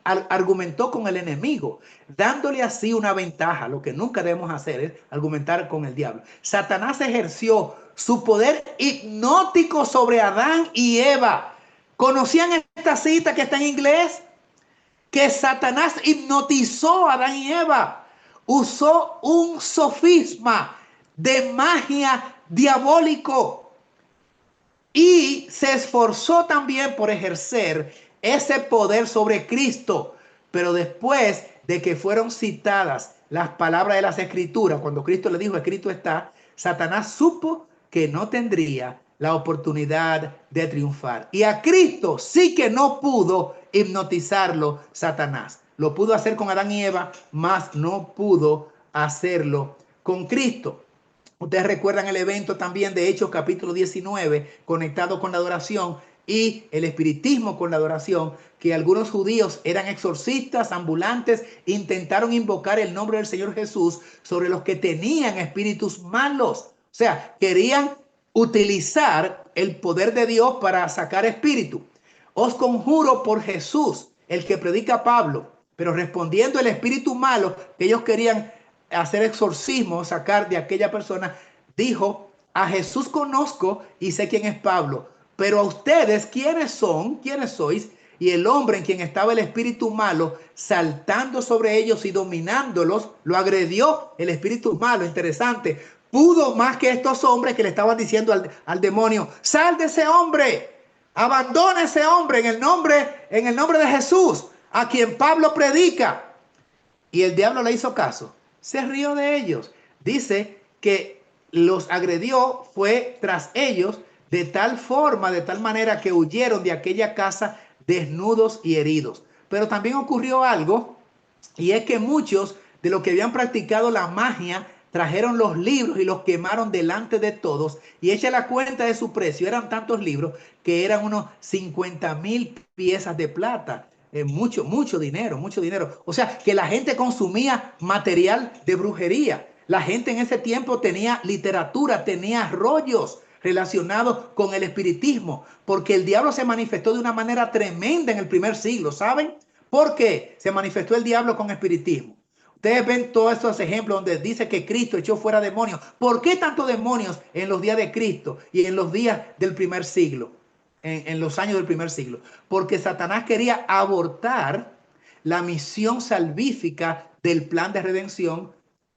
argumentó con el enemigo, dándole así una ventaja. Lo que nunca debemos hacer es argumentar con el diablo. Satanás ejerció su poder hipnótico sobre Adán y Eva. ¿Conocían esta cita que está en inglés? Que Satanás hipnotizó a Adán y Eva. Usó un sofisma de magia diabólico y se esforzó también por ejercer ese poder sobre Cristo. Pero después de que fueron citadas las palabras de las Escrituras, cuando Cristo le dijo, escrito está, Satanás supo que no tendría la oportunidad de triunfar. Y a Cristo sí que no pudo hipnotizarlo Satanás. Lo pudo hacer con Adán y Eva, mas no pudo hacerlo con Cristo. Ustedes recuerdan el evento también de Hechos capítulo 19, conectado con la adoración y el espiritismo con la adoración, que algunos judíos eran exorcistas ambulantes, intentaron invocar el nombre del Señor Jesús sobre los que tenían espíritus malos. O sea, querían utilizar el poder de Dios para sacar espíritu. Os conjuro por Jesús, el que predica Pablo, Pero respondiendo el espíritu malo que ellos querían hacer exorcismo, sacar de aquella persona, dijo: a Jesús conozco y sé quién es Pablo, pero a ustedes, ¿quiénes son? ¿Quiénes sois? Y el hombre en quien estaba el espíritu malo, saltando sobre ellos y dominándolos, lo agredió el espíritu malo. Interesante. Pudo más que estos hombres que le estaban diciendo al demonio: sal de ese hombre, abandona ese hombre en el nombre de Jesús, a quien Pablo predica. Y el diablo le hizo caso, se rió de ellos. Dice que los agredió, fue tras ellos de tal forma, de tal manera que huyeron de aquella casa desnudos y heridos. Pero también ocurrió algo, y es que muchos de los que habían practicado la magia trajeron los libros y los quemaron delante de todos, y echa la cuenta de su precio. Eran tantos libros que eran unos 50,000 piezas de plata. Mucho dinero, mucho dinero. O sea, que la gente consumía material de brujería. La gente en ese tiempo tenía literatura, tenía rollos relacionados con el espiritismo, porque el diablo se manifestó de una manera tremenda en el primer siglo, ¿saben? ¿Por qué se manifestó el diablo con espiritismo? Ustedes ven todos estos ejemplos donde dice que Cristo echó fuera demonios. ¿Por qué tantos demonios en los días de Cristo y en los días del primer siglo? En los años del primer siglo. Porque Satanás quería abortar la misión salvífica del plan de redención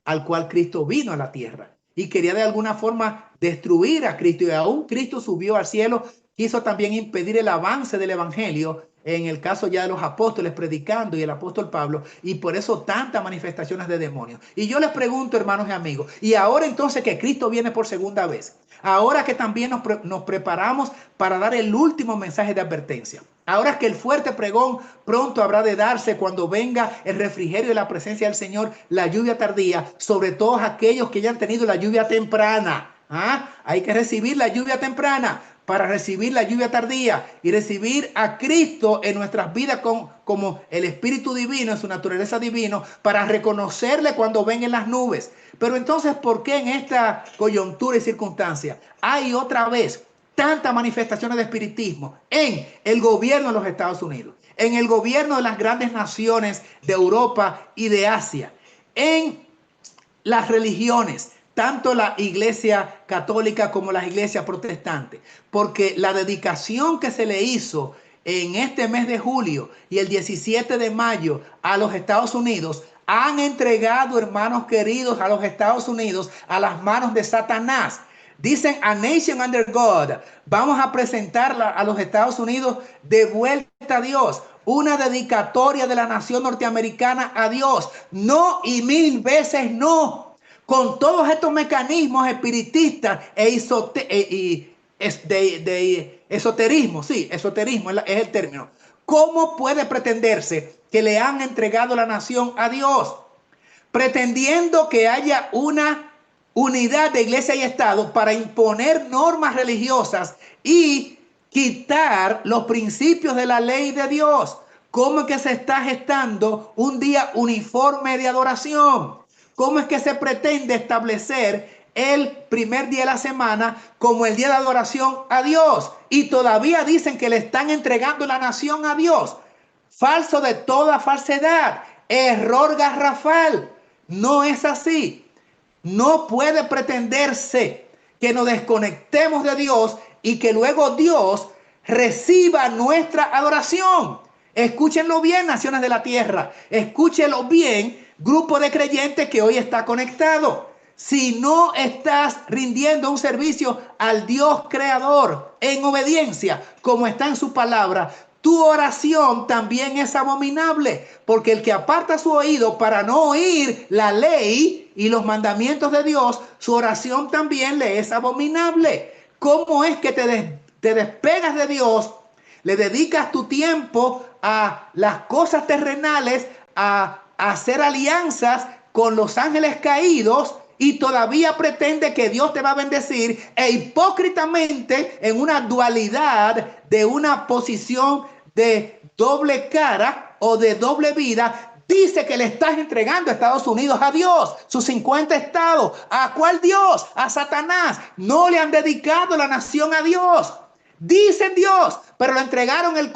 al cual Cristo vino a la tierra. Y quería de alguna forma destruir a Cristo. Y aún Cristo subió al cielo, quiso también impedir el avance del evangelio, en el caso ya de los apóstoles predicando y el apóstol Pablo, y por eso tantas manifestaciones de demonios. Y yo les pregunto, hermanos y amigos, y ahora entonces que Cristo viene por segunda vez, ahora que también nos preparamos para dar el último mensaje de advertencia, ahora que el fuerte pregón pronto habrá de darse cuando venga el refrigerio de la presencia del Señor, la lluvia tardía, sobre todos aquellos que ya han tenido la lluvia temprana. Hay que recibir la lluvia temprana para recibir la lluvia tardía y recibir a Cristo en nuestras vidas como el Espíritu Divino, en su naturaleza divina, para reconocerle cuando ven en las nubes. Pero entonces, ¿por qué en esta coyuntura y circunstancia hay otra vez tantas manifestaciones de espiritismo en el gobierno de los Estados Unidos, en el gobierno de las grandes naciones de Europa y de Asia, en las religiones, tanto la iglesia católica como las iglesias protestantes? Porque la dedicación que se le hizo en este mes de julio y el 17 de mayo a los Estados Unidos han entregado, hermanos queridos, a los Estados Unidos a las manos de Satanás. Dicen: a nation under God. Vamos a presentarla a los Estados Unidos de vuelta a Dios. Una dedicatoria de la nación norteamericana a Dios. No y mil veces no. Con todos estos mecanismos espiritistas de esoterismo, sí, esoterismo es el término. ¿Cómo puede pretenderse que le han entregado la nación a Dios, pretendiendo que haya una unidad de iglesia y Estado para imponer normas religiosas y quitar los principios de la ley de Dios? ¿Cómo es que se está gestando un día uniforme de adoración? ¿Cómo es que se pretende establecer el primer día de la semana como el día de adoración a Dios? Y todavía dicen que le están entregando la nación a Dios. Falso de toda falsedad. Error garrafal. No es así. No puede pretenderse que nos desconectemos de Dios y que luego Dios reciba nuestra adoración. Escúchenlo bien, naciones de la tierra. Escúchenlo bien, grupo de creyentes que hoy está conectado. Si no estás rindiendo un servicio al Dios creador en obediencia, como está en su palabra, tu oración también es abominable, porque el que aparta su oído para no oír la ley y los mandamientos de Dios, su oración también le es abominable. ¿Cómo es que te despegas de Dios, le dedicas tu tiempo a las cosas terrenales, a hacer alianzas con los ángeles caídos, y todavía pretende que Dios te va a bendecir, e hipócritamente, en una dualidad de una posición de doble cara o de doble vida, dice que le estás entregando a Estados Unidos a Dios, sus 50 estados? ¿A cuál Dios? A Satanás. No le han dedicado la nación a Dios. Dice Dios, pero lo entregaron el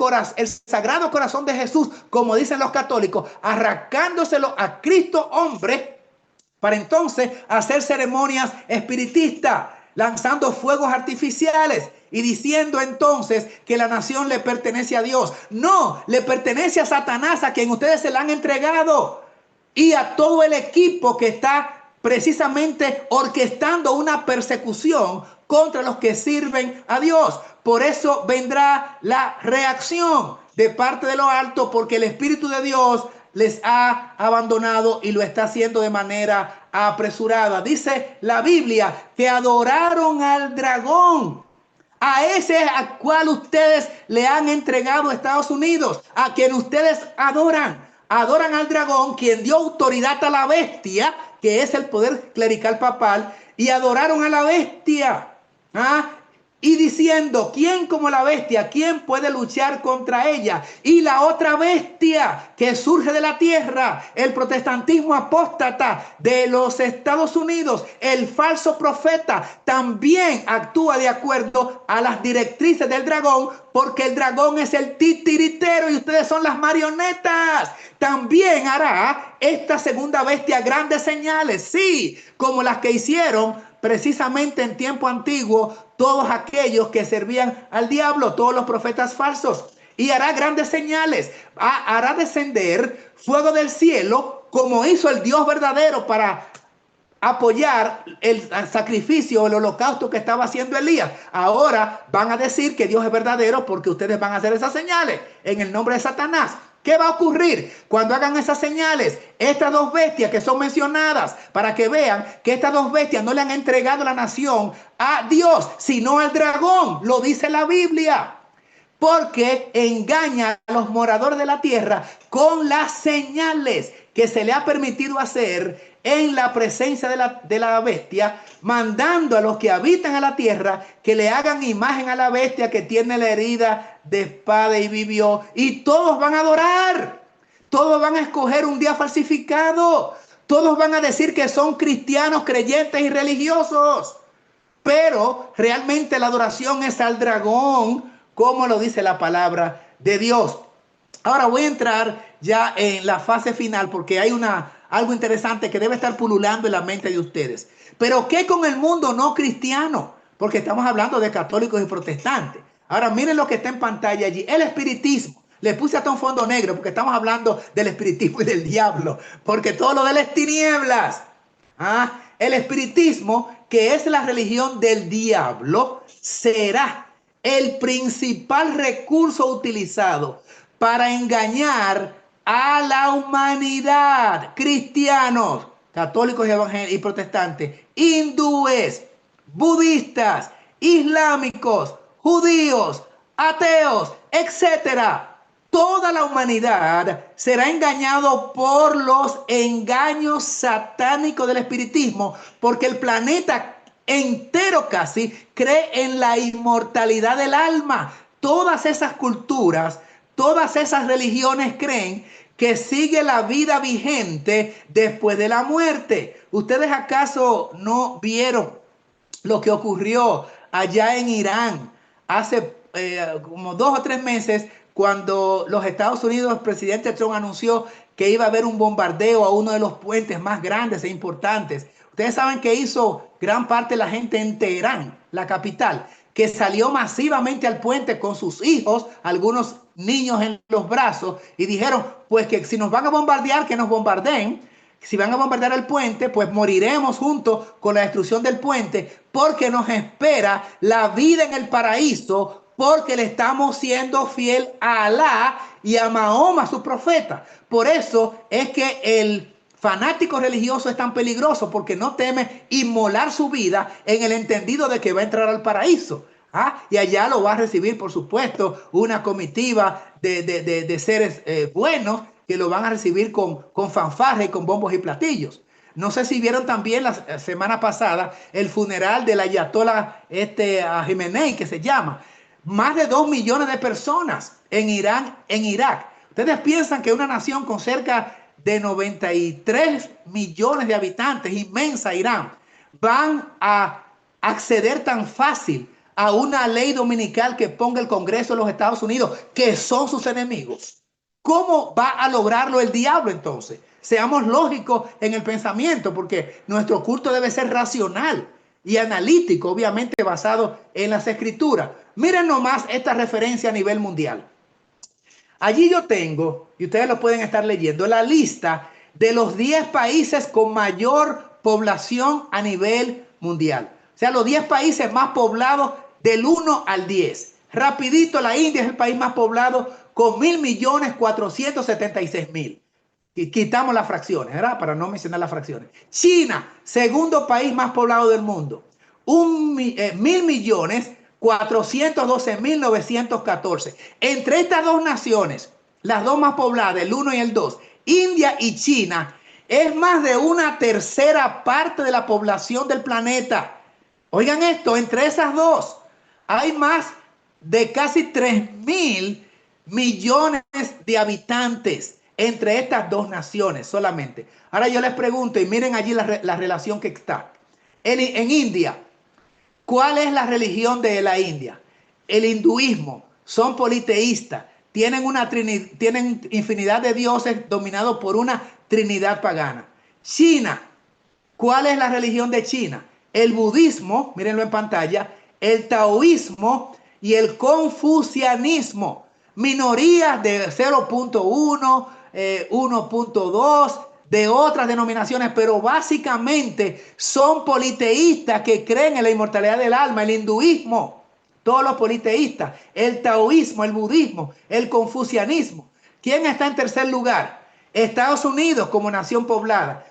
sagrado corazón de Jesús, como dicen los católicos, arrancándoselo a Cristo hombre, para entonces hacer ceremonias espiritistas, lanzando fuegos artificiales y diciendo entonces que la nación le pertenece a Dios. No, le pertenece a Satanás, a quien ustedes se la han entregado, y a todo el equipo que está precisamente orquestando una persecución contra los que sirven a Dios. Por eso vendrá la reacción de parte de lo alto, porque el Espíritu de Dios les ha abandonado y lo está haciendo de manera apresurada. Dice la Biblia que adoraron al dragón, a ese al cual ustedes le han entregado a Estados Unidos, a quien ustedes adoran. Adoran al dragón, quien dio autoridad a la bestia, que es el poder clerical papal, y adoraron a la bestia. ¿Ah? Y diciendo, ¿quién como la bestia? ¿Quién puede luchar contra ella? Y la otra bestia que surge de la tierra, el protestantismo apóstata de los Estados Unidos, el falso profeta, también actúa de acuerdo a las directrices del dragón, porque el dragón es el titiritero y ustedes son las marionetas. También hará esta segunda bestia grandes señales, sí, como las que hicieron precisamente en tiempo antiguo todos aquellos que servían al diablo, todos los profetas falsos. Y hará grandes señales, hará descender fuego del cielo, como hizo el Dios verdadero para apoyar el sacrificio, el holocausto que estaba haciendo Elías. Ahora van a decir que Dios es verdadero porque ustedes van a hacer esas señales en el nombre de Satanás. ¿Qué va a ocurrir cuando hagan esas señales? Estas dos bestias que son mencionadas, para que vean que estas dos bestias no le han entregado la nación a Dios, sino al dragón. Lo dice la Biblia. Porque engaña a los moradores de la tierra con las señales que se le ha permitido hacer en la presencia de la bestia, mandando a los que habitan a la tierra que le hagan imagen a la bestia que tiene la herida de espada y vivió. Y todos van a adorar, todos van a escoger un día falsificado, todos van a decir que son cristianos, creyentes y religiosos. Pero realmente la adoración es al dragón, como lo dice la palabra de Dios. Ahora voy a entrar ya en la fase final, porque hay algo interesante que debe estar pululando en la mente de ustedes. Pero ¿qué con el mundo no cristiano? Porque estamos hablando de católicos y protestantes. Ahora miren lo que está en pantalla allí, el espiritismo. Le puse hasta un fondo negro porque estamos hablando del espiritismo y del diablo, porque todo lo de él es tinieblas. El espiritismo, que es la religión del diablo, será el principal recurso utilizado para engañar a la humanidad. Cristianos, católicos y protestantes, hindúes, budistas, islámicos, judíos, ateos, etcétera. Toda la humanidad será engañado por los engaños satánicos del espiritismo, porque el planeta entero casi cree en la inmortalidad del alma. Todas esas culturas, todas esas religiones creen que sigue la vida vigente después de la muerte. ¿Ustedes acaso no vieron lo que ocurrió allá en Irán hace como 2 o 3 meses, cuando los Estados Unidos, el presidente Trump anunció que iba a haber un bombardeo a uno de los puentes más grandes e importantes? Ustedes saben que hizo gran parte de la gente en Teherán, la capital, que salió masivamente al puente con sus hijos, algunos niños en los brazos, y dijeron, pues que si nos van a bombardear, que nos bombardeen. Si van a bombardear el puente, pues moriremos junto con la destrucción del puente, porque nos espera la vida en el paraíso, porque le estamos siendo fiel a Alá y a Mahoma, su profeta. Por eso es que el fanático religioso es tan peligroso, porque no teme inmolar su vida en el entendido de que va a entrar al paraíso. Y allá lo va a recibir, por supuesto, una comitiva de seres buenos, que lo van a recibir con fanfarra y con bombos y platillos. No sé si vieron también la semana pasada el funeral del ayatollah Jiménez, que se llama. Más de 2 millones de personas en Irán, en Irak. Ustedes piensan que una nación con cerca de 93 millones de habitantes, inmensa Irán, van a acceder tan fácil a una ley dominical que ponga el Congreso de los Estados Unidos, que son sus enemigos? ¿Cómo va a lograrlo el diablo entonces? Seamos lógicos en el pensamiento, porque nuestro culto debe ser racional y analítico, obviamente basado en las escrituras. Miren nomás esta referencia a nivel mundial. Allí yo tengo, y ustedes lo pueden estar leyendo, la lista de los 10 países con mayor población a nivel mundial. O sea, los 10 países más poblados del 1 al 10. Rapidito, la India es el país más poblado con 1.476.000. Quitamos las fracciones, ¿verdad? Para no mencionar las fracciones. China, segundo país más poblado del mundo. 1.412.914. Entre estas dos naciones, las dos más pobladas, el 1 y el 2, India y China, es más de una tercera parte de la población del planeta. Oigan esto, entre esas dos hay más de casi 3.000 millones de habitantes entre estas dos naciones solamente. Ahora yo les pregunto, y miren allí la relación que está. En India, ¿cuál es la religión de la India? El hinduismo. Son politeístas. Tienen infinidad de dioses dominados por una trinidad pagana. China. ¿Cuál es la religión de China? El budismo, mírenlo en pantalla, el taoísmo y el confucianismo. Minorías de 0.1, 1.2 de otras denominaciones, pero básicamente son politeístas que creen en la inmortalidad del alma. El hinduismo, todos los politeístas, el taoísmo, el budismo, el confucianismo. ¿Quién está en tercer lugar? Estados Unidos como nación poblada,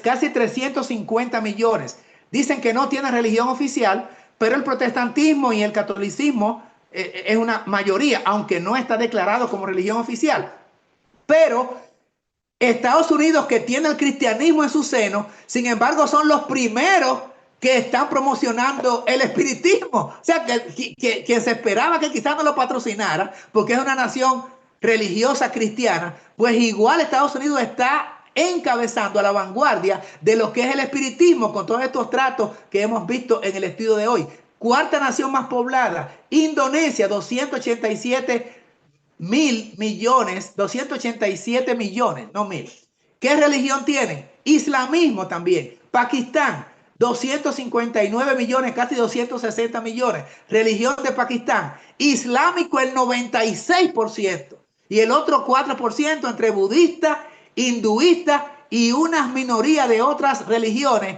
casi 350 millones. Dicen que no tiene religión oficial, pero el protestantismo y el catolicismo es una mayoría, aunque no está declarado como religión oficial. Pero Estados Unidos, que tiene el cristianismo en su seno, sin embargo, son los primeros que están promocionando el espiritismo. O sea, que se esperaba que quizás no lo patrocinara, porque es una nación religiosa cristiana, pues igual Estados Unidos está encabezando a la vanguardia de lo que es el espiritismo, con todos estos tratos que hemos visto en el estudio de hoy. Cuarta nación más poblada, Indonesia, 287.000 millones, 287 millones, no mil. ¿Qué religión tienen? Islamismo también. Pakistán, 259 millones, casi 260 millones. Religión de Pakistán. Islámico el 96%. Y el otro 4% entre budistas, hinduistas y unas minorías de otras religiones,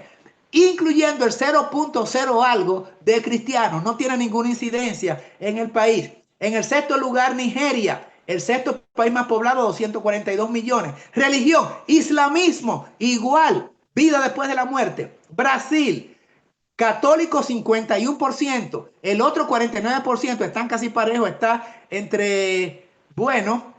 incluyendo el 0.0 algo de cristianos. No tiene ninguna incidencia en el país. En el sexto lugar, Nigeria, el sexto país más poblado, 242 millones. Religión, islamismo, igual, vida después de la muerte. Brasil, católico 51%, el otro 49%, están casi parejos, está entre, bueno,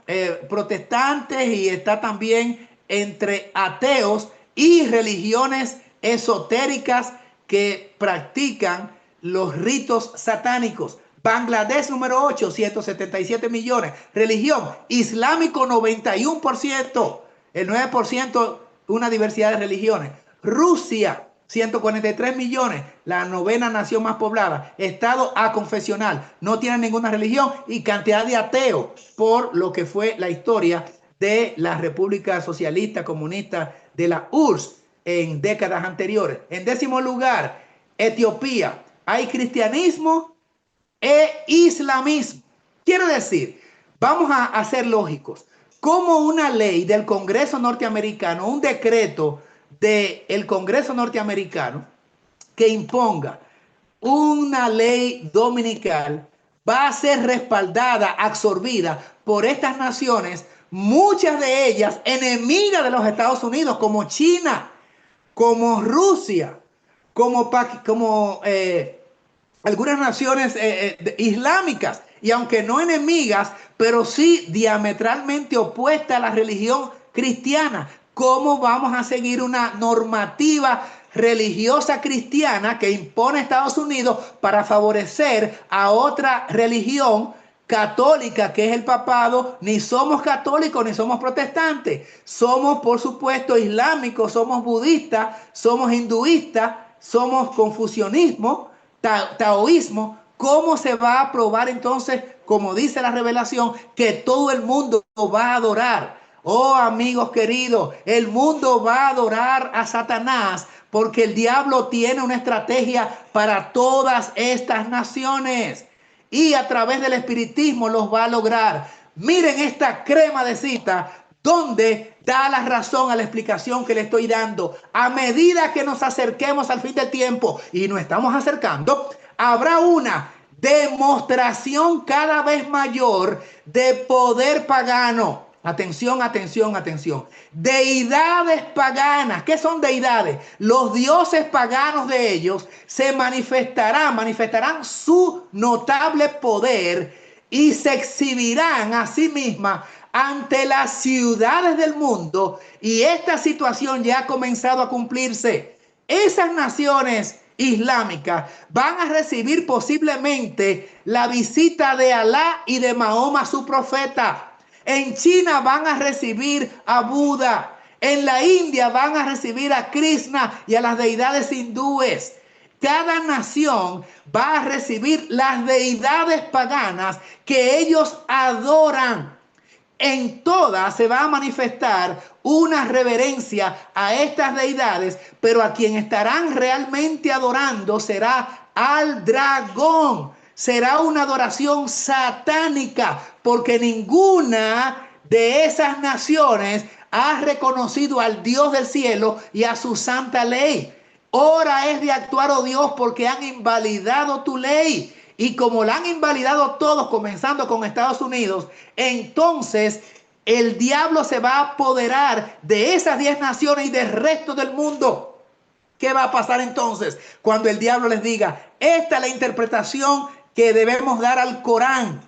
protestantes y está también entre ateos y religiones esotéricas que practican los ritos satánicos. Bangladesh número 8, 177 millones. Religión, islámico 91%, el 9% una diversidad de religiones. Rusia, 143 millones, la novena nación más poblada. Estado aconfesional, no tiene ninguna religión y cantidad de ateos por lo que fue la historia de la República Socialista Comunista de la URSS en décadas anteriores. En décimo lugar, Etiopía. Hay cristianismo e islamismo. Quiero decir, vamos a ser lógicos. Como una ley del Congreso norteamericano, un decreto del Congreso norteamericano que imponga una ley dominical va a ser respaldada, absorbida por estas naciones, muchas de ellas enemigas de los Estados Unidos, como China, como Rusia, como algunas naciones islámicas, y aunque no enemigas, pero sí diametralmente opuestas a la religión cristiana. ¿Cómo vamos a seguir una normativa religiosa cristiana que impone Estados Unidos para favorecer a otra religión católica, que es el papado? Ni somos católicos ni somos protestantes. Somos, por supuesto, islámicos, somos budistas, somos hinduistas, somos confucianismo, taoísmo, ¿Cómo se va a probar entonces, como dice la revelación, que todo el mundo va a adorar? Oh, amigos queridos, el mundo va a adorar a Satanás porque el diablo tiene una estrategia para todas estas naciones y a través del espiritismo los va a lograr. Miren esta crema de cita donde da la razón a la explicación que le estoy dando. A medida que nos acerquemos al fin del tiempo, y nos estamos acercando, habrá una demostración cada vez mayor de poder pagano. Atención, atención, atención. Deidades paganas. ¿Qué son deidades? Los dioses paganos de ellos se manifestarán su notable poder y se exhibirán a sí mismas ante las ciudades del mundo, y esta situación ya ha comenzado a cumplirse. Esas naciones islámicas van a recibir posiblemente la visita de Alá y de Mahoma, su profeta. En China van a recibir a Buda. En la India van a recibir a Krishna y a las deidades hindúes. Cada nación va a recibir las deidades paganas que ellos adoran. En todas se va a manifestar una reverencia a estas deidades, pero a quien estarán realmente adorando será al dragón. Será una adoración satánica, porque ninguna de esas naciones ha reconocido al Dios del cielo y a su santa ley. Hora es de actuar, oh Dios, porque han invalidado tu ley. Y como la han invalidado todos, comenzando con Estados Unidos, entonces el diablo se va a apoderar de esas 10 naciones y del resto del mundo. ¿Qué va a pasar entonces cuando el diablo les diga, esta es la interpretación que debemos dar al Corán,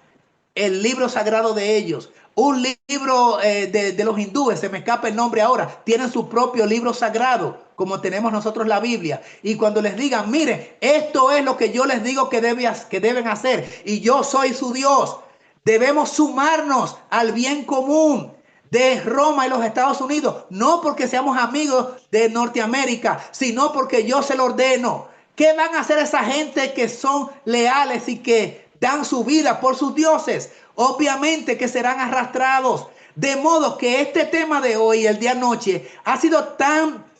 el libro sagrado de ellos? Un libro de los hindúes, se me escapa el nombre ahora, tienen su propio libro sagrado, como tenemos nosotros la Biblia. Y cuando les digan, mire, esto es lo que yo les digo que deben hacer, y yo soy su Dios, debemos sumarnos al bien común de Roma y los Estados Unidos, no porque seamos amigos de Norteamérica, sino porque yo se lo ordeno. ¿Qué van a hacer esa gente que son leales y que dan su vida por sus dioses? Obviamente que serán arrastrados. De modo que este tema de hoy, el día noche, ha sido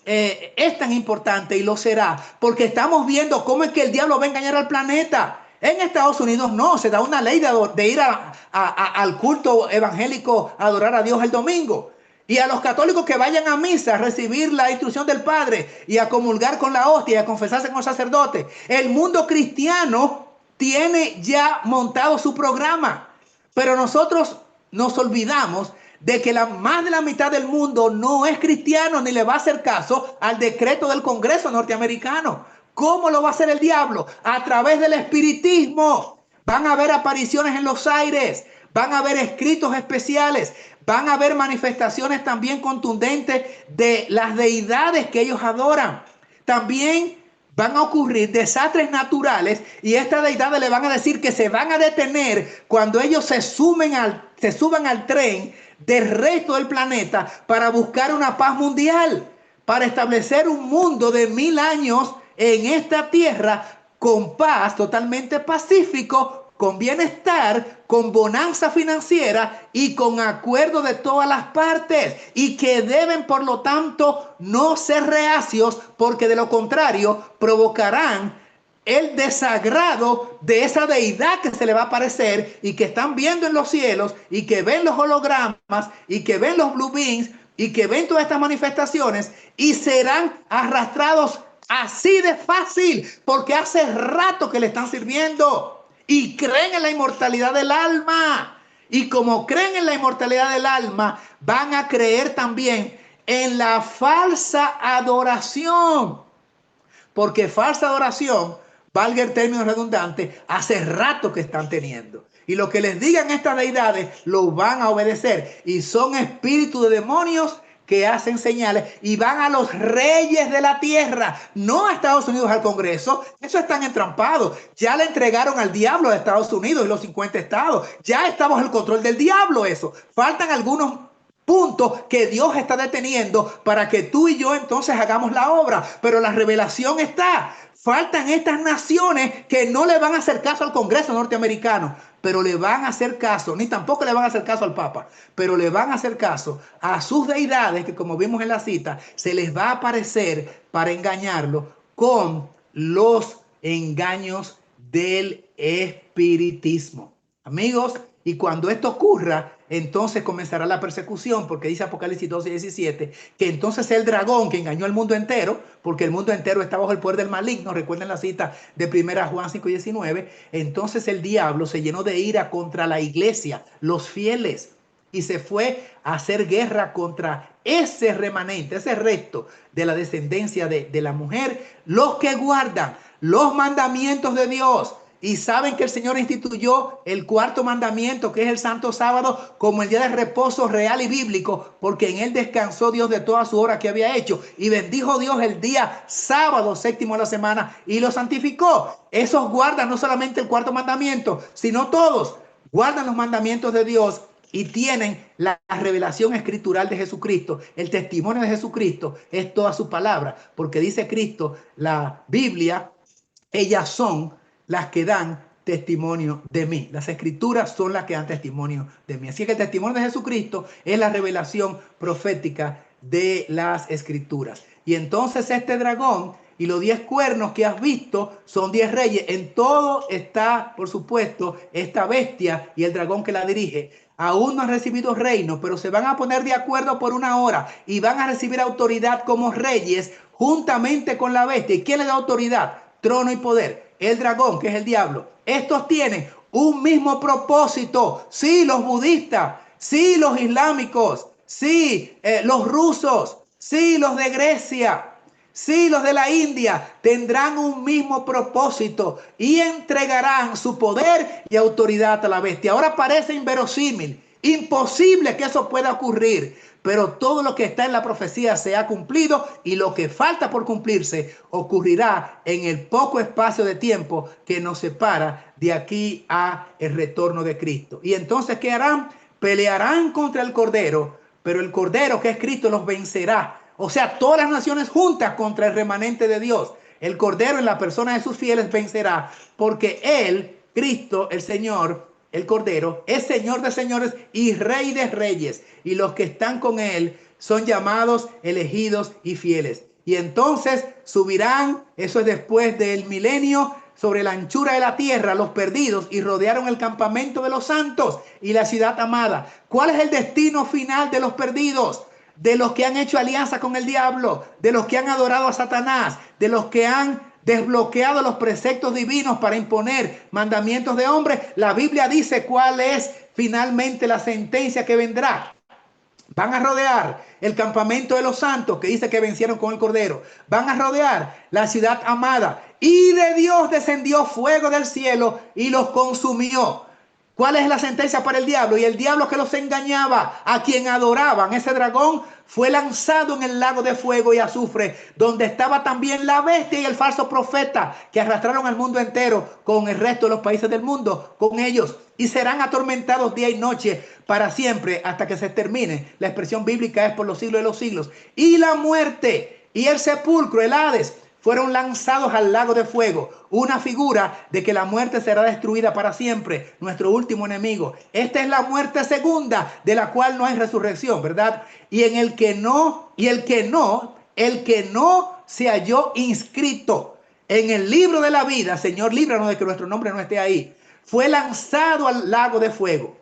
es tan importante, y lo será, porque estamos viendo cómo es que el diablo va a engañar al planeta. En Estados Unidos no, se da una ley de ir al culto evangélico a adorar a Dios el domingo. Y a los católicos que vayan a misa a recibir la instrucción del Padre y a comulgar con la hostia y a confesarse con el sacerdote. El mundo cristiano tiene ya montado su programa. Pero nosotros nos olvidamos de que más de la mitad del mundo no es cristiano ni le va a hacer caso al decreto del Congreso norteamericano. ¿Cómo lo va a hacer el diablo? A través del espiritismo. Van a haber apariciones en los aires, van a haber escritos especiales, van a haber manifestaciones también contundentes de las deidades que ellos adoran. También van a ocurrir desastres naturales, y estas deidades le van a decir que se van a detener cuando ellos se suban al tren del resto del planeta para buscar una paz mundial, para establecer un mundo de 1000 años en esta tierra con paz, totalmente pacífico, con bienestar, con bonanza financiera y con acuerdo de todas las partes, y que deben por lo tanto no ser reacios, porque de lo contrario provocarán el desagrado de esa deidad que se le va a aparecer y que están viendo en los cielos y que ven los hologramas y que ven los blue beams y que ven todas estas manifestaciones, y serán arrastrados así de fácil, porque hace rato que le están sirviendo y creen en la inmortalidad del alma. Y como creen en la inmortalidad del alma, van a creer también en la falsa adoración. Porque falsa adoración, valga el término redundante, hace rato que están teniendo. Y lo que les digan estas deidades lo van a obedecer. Y son espíritus de demonios que hacen señales y van a los reyes de la tierra, no a Estados Unidos, al Congreso. Eso están entrampados. Ya le entregaron al diablo a Estados Unidos y los 50 estados. Ya estamos en el control del diablo eso. Faltan algunos puntos que Dios está deteniendo para que tú y yo entonces hagamos la obra. Pero la revelación está. faltan estas naciones que no le van a hacer caso al Congreso norteamericano, pero le van a hacer caso, ni tampoco le van a hacer caso al Papa, pero le van a hacer caso a sus deidades que, como vimos en la cita, se les va a aparecer para engañarlo con los engaños del espiritismo. Amigos, y cuando esto ocurra, entonces comenzará la persecución, porque dice Apocalipsis 12:17, que entonces el dragón que engañó al mundo entero, porque el mundo entero está bajo el poder del maligno, recuerden la cita de 1 Juan 5:19, entonces el diablo se llenó de ira contra la iglesia, los fieles, y se fue a hacer guerra contra ese remanente, ese resto de la descendencia de la mujer, los que guardan los mandamientos de Dios. Y saben que el Señor instituyó el cuarto mandamiento, que es el santo sábado, como el día de reposo real y bíblico, porque en él descansó Dios de toda su obra que había hecho. Y bendijo Dios el día sábado, séptimo de la semana, y lo santificó. Esos guardan no solamente el cuarto mandamiento, sino todos guardan los mandamientos de Dios y tienen la revelación escritural de Jesucristo. El testimonio de Jesucristo es toda su palabra, porque dice Cristo, la Biblia, ellas son las que dan testimonio de mí. Las escrituras son las que dan testimonio de mí. Así que el testimonio de Jesucristo es la revelación profética de las escrituras. Y entonces este dragón y los 10 cuernos que has visto son 10 reyes. En todo está, por supuesto, esta bestia y el dragón que la dirige. Aún no han recibido reino, pero se van a poner de acuerdo por una hora y van a recibir autoridad como reyes juntamente con la bestia. ¿Y quién le da autoridad? Trono y poder. El dragón, que es el diablo. Estos tienen un mismo propósito. Sí, los budistas. Sí, los islámicos. Sí, los rusos. Sí, los de Grecia. Sí, los de la India tendrán un mismo propósito y entregarán su poder y autoridad a la bestia. Ahora parece inverosímil, imposible que eso pueda ocurrir, pero todo lo que está en la profecía se ha cumplido y lo que falta por cumplirse ocurrirá en el poco espacio de tiempo que nos separa de aquí a el retorno de Cristo. Y entonces, ¿qué harán? Pelearán contra el Cordero, pero el Cordero, que es Cristo, los vencerá. O sea, todas las naciones juntas contra el remanente de Dios. El Cordero en la persona de sus fieles vencerá, porque Él, Cristo, el Señor, el Cordero, es Señor de señores y Rey de reyes. Y los que están con Él son llamados, elegidos y fieles. Y entonces subirán, eso es después del milenio, sobre la anchura de la tierra, los perdidos, y rodearon el campamento de los santos y la ciudad amada. ¿Cuál es el destino final de los perdidos? De los que han hecho alianza con el diablo, de los que han adorado a Satanás, de los que han desbloqueado los preceptos divinos para imponer mandamientos de hombres. La Biblia dice cuál es finalmente la sentencia que vendrá. Van a rodear el campamento de los santos, que dice que vencieron con el Cordero. Van a rodear la ciudad amada. Y de Dios descendió fuego del cielo y los consumió. ¿Cuál es la sentencia para el diablo? Y el diablo que los engañaba, a quien adoraban, ese dragón, fue lanzado en el lago de fuego y azufre, donde estaba también la bestia y el falso profeta, que arrastraron al mundo entero con el resto de los países del mundo, con ellos, y serán atormentados día y noche para siempre hasta que se termine. La expresión bíblica es por los siglos de los siglos. Y la muerte y el sepulcro, el Hades, fueron lanzados al lago de fuego, una figura de que la muerte será destruida para siempre, nuestro último enemigo. Esta es la muerte segunda, de la cual no hay resurrección, ¿verdad? Y en el que no se halló inscrito en el libro de la vida, Señor, líbranos de que nuestro nombre no esté ahí, fue lanzado al lago de fuego.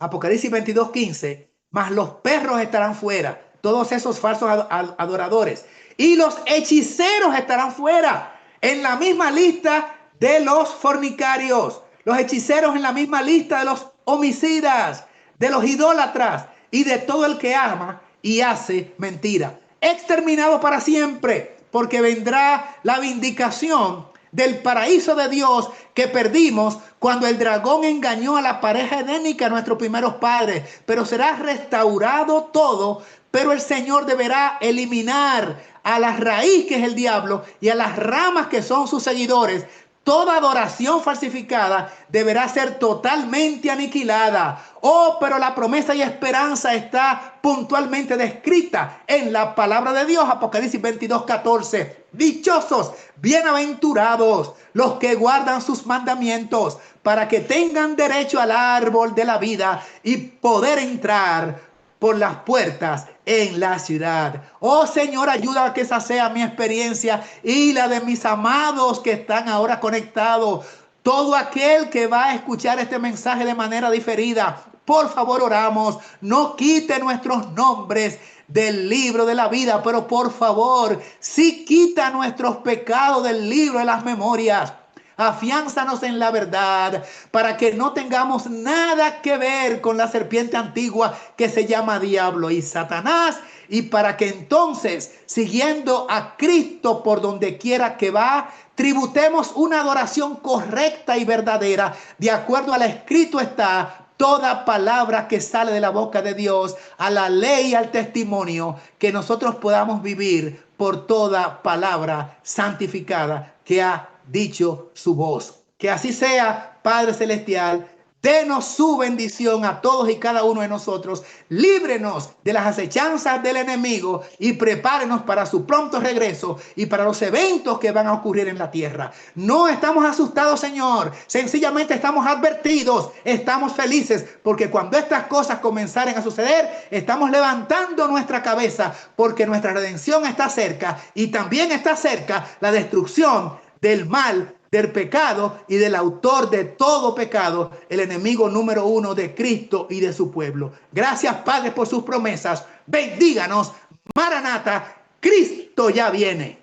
Apocalipsis 22:15, mas los perros estarán fuera, todos esos falsos adoradores, y los hechiceros estarán fuera, en la misma lista de los fornicarios, los hechiceros en la misma lista de los homicidas, de los idólatras y de todo el que ama y hace mentira, exterminado para siempre, porque vendrá la vindicación del paraíso de Dios que perdimos cuando el dragón engañó a la pareja edénica, a nuestros primeros padres. Pero será restaurado todo, pero el Señor deberá eliminar a la raíz, que es el diablo, y a las ramas, que son sus seguidores, Toda adoración falsificada deberá ser totalmente aniquilada. Oh, pero la promesa y esperanza está puntualmente descrita en la palabra de Dios. Apocalipsis 22:14. Dichosos, bienaventurados los que guardan sus mandamientos, para que tengan derecho al árbol de la vida y poder entrar por las puertas en la ciudad. Oh Señor, ayuda a que esa sea mi experiencia y la de mis amados que están ahora conectados. Todo aquel que va a escuchar este mensaje de manera diferida, por favor oramos, no quite nuestros nombres del libro de la vida, pero por favor, sí quita nuestros pecados del libro de las memorias. Afiánzanos en la verdad para que no tengamos nada que ver con la serpiente antigua que se llama diablo y Satanás, y para que entonces, siguiendo a Cristo por donde quiera que va, tributemos una adoración correcta y verdadera, de acuerdo a la escrito está, toda palabra que sale de la boca de Dios, a la ley y al testimonio, que nosotros podamos vivir por toda palabra santificada que ha dicho su voz. Que así sea, Padre Celestial. Denos su bendición a todos y cada uno de nosotros. Líbrenos de las acechanzas del enemigo y prepárenos para su pronto regreso y para los eventos que van a ocurrir en la tierra. No estamos asustados, Señor. Sencillamente estamos advertidos. Estamos felices porque cuando estas cosas comenzaren a suceder, estamos levantando nuestra cabeza porque nuestra redención está cerca y también está cerca la destrucción del mal, del pecado y del autor de todo pecado, el enemigo número uno de Cristo y de su pueblo. Gracias, Padre, por sus promesas. Bendíganos. Maranata, Cristo ya viene.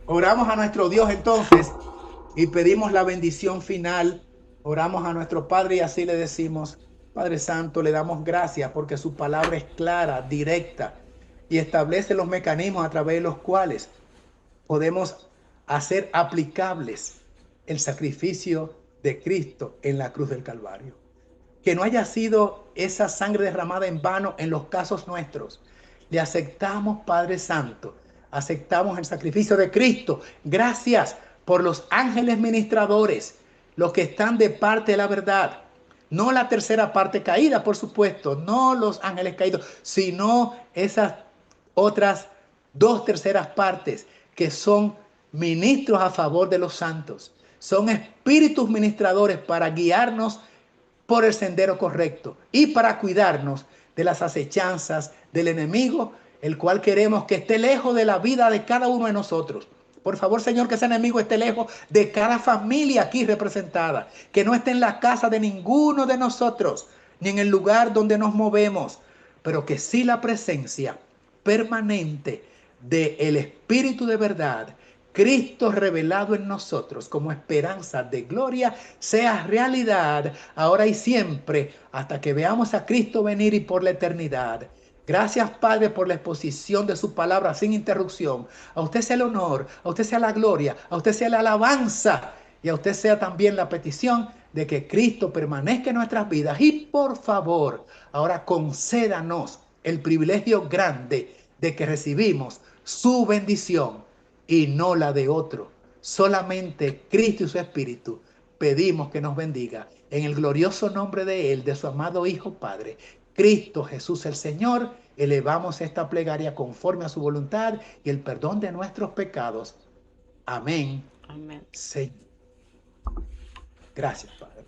Oramos a nuestro Dios entonces y pedimos la bendición final. Oramos a nuestro Padre y así le decimos: Padre Santo, le damos gracias porque su palabra es clara, directa y establece los mecanismos a través de los cuales podemos hacer aplicables el sacrificio de Cristo en la cruz del Calvario. Que no haya sido esa sangre derramada en vano en los casos nuestros. Le aceptamos, Padre Santo, aceptamos el sacrificio de Cristo. Gracias por los ángeles ministradores, los que están de parte de la verdad. No la tercera parte caída, por supuesto, no los ángeles caídos, sino esas otras 2/3 partes que son ministros a favor de los santos. Son espíritus ministradores para guiarnos por el sendero correcto y para cuidarnos de las acechanzas del enemigo, el cual queremos que esté lejos de la vida de cada uno de nosotros. Por favor, Señor, que ese enemigo esté lejos de cada familia aquí representada, que no esté en la casa de ninguno de nosotros, ni en el lugar donde nos movemos, pero que sí la presencia permanente del Espíritu de verdad, Cristo revelado en nosotros como esperanza de gloria, sea realidad ahora y siempre, hasta que veamos a Cristo venir y por la eternidad. Gracias, Padre, por la exposición de su palabra sin interrupción. A usted sea el honor, a usted sea la gloria, a usted sea la alabanza y a usted sea también la petición de que Cristo permanezca en nuestras vidas. Y por favor, ahora concédanos el privilegio grande de que recibimos su bendición y no la de otro. Solamente Cristo y su Espíritu pedimos que nos bendiga. En el glorioso nombre de Él, de su amado Hijo Padre, Cristo Jesús el Señor, elevamos esta plegaria conforme a su voluntad y el perdón de nuestros pecados. Amén. Amén. Señor. Gracias, Padre.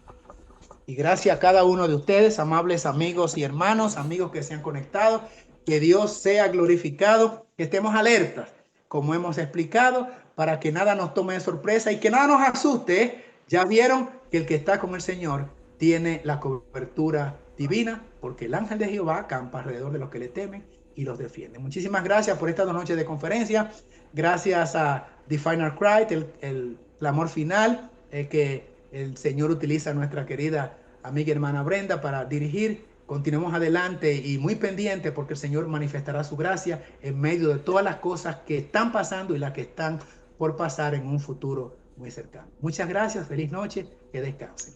Y gracias a cada uno de ustedes, amables amigos y hermanos, amigos que se han conectado. Que Dios sea glorificado, que estemos alertas, como hemos explicado, para que nada nos tome de sorpresa y que nada nos asuste. Ya vieron que el que está con el Señor tiene la cobertura divina, porque el ángel de Jehová acampa alrededor de los que le temen y los defiende. Muchísimas gracias por estas 2 noches de conferencia. Gracias a The Final Cry, el clamor final, que el Señor utiliza a nuestra querida amiga y hermana Brenda para dirigir. Continuemos adelante y muy pendiente porque el Señor manifestará su gracia en medio de todas las cosas que están pasando y las que están por pasar en un futuro muy cercano. Muchas gracias, feliz noche, que descansen.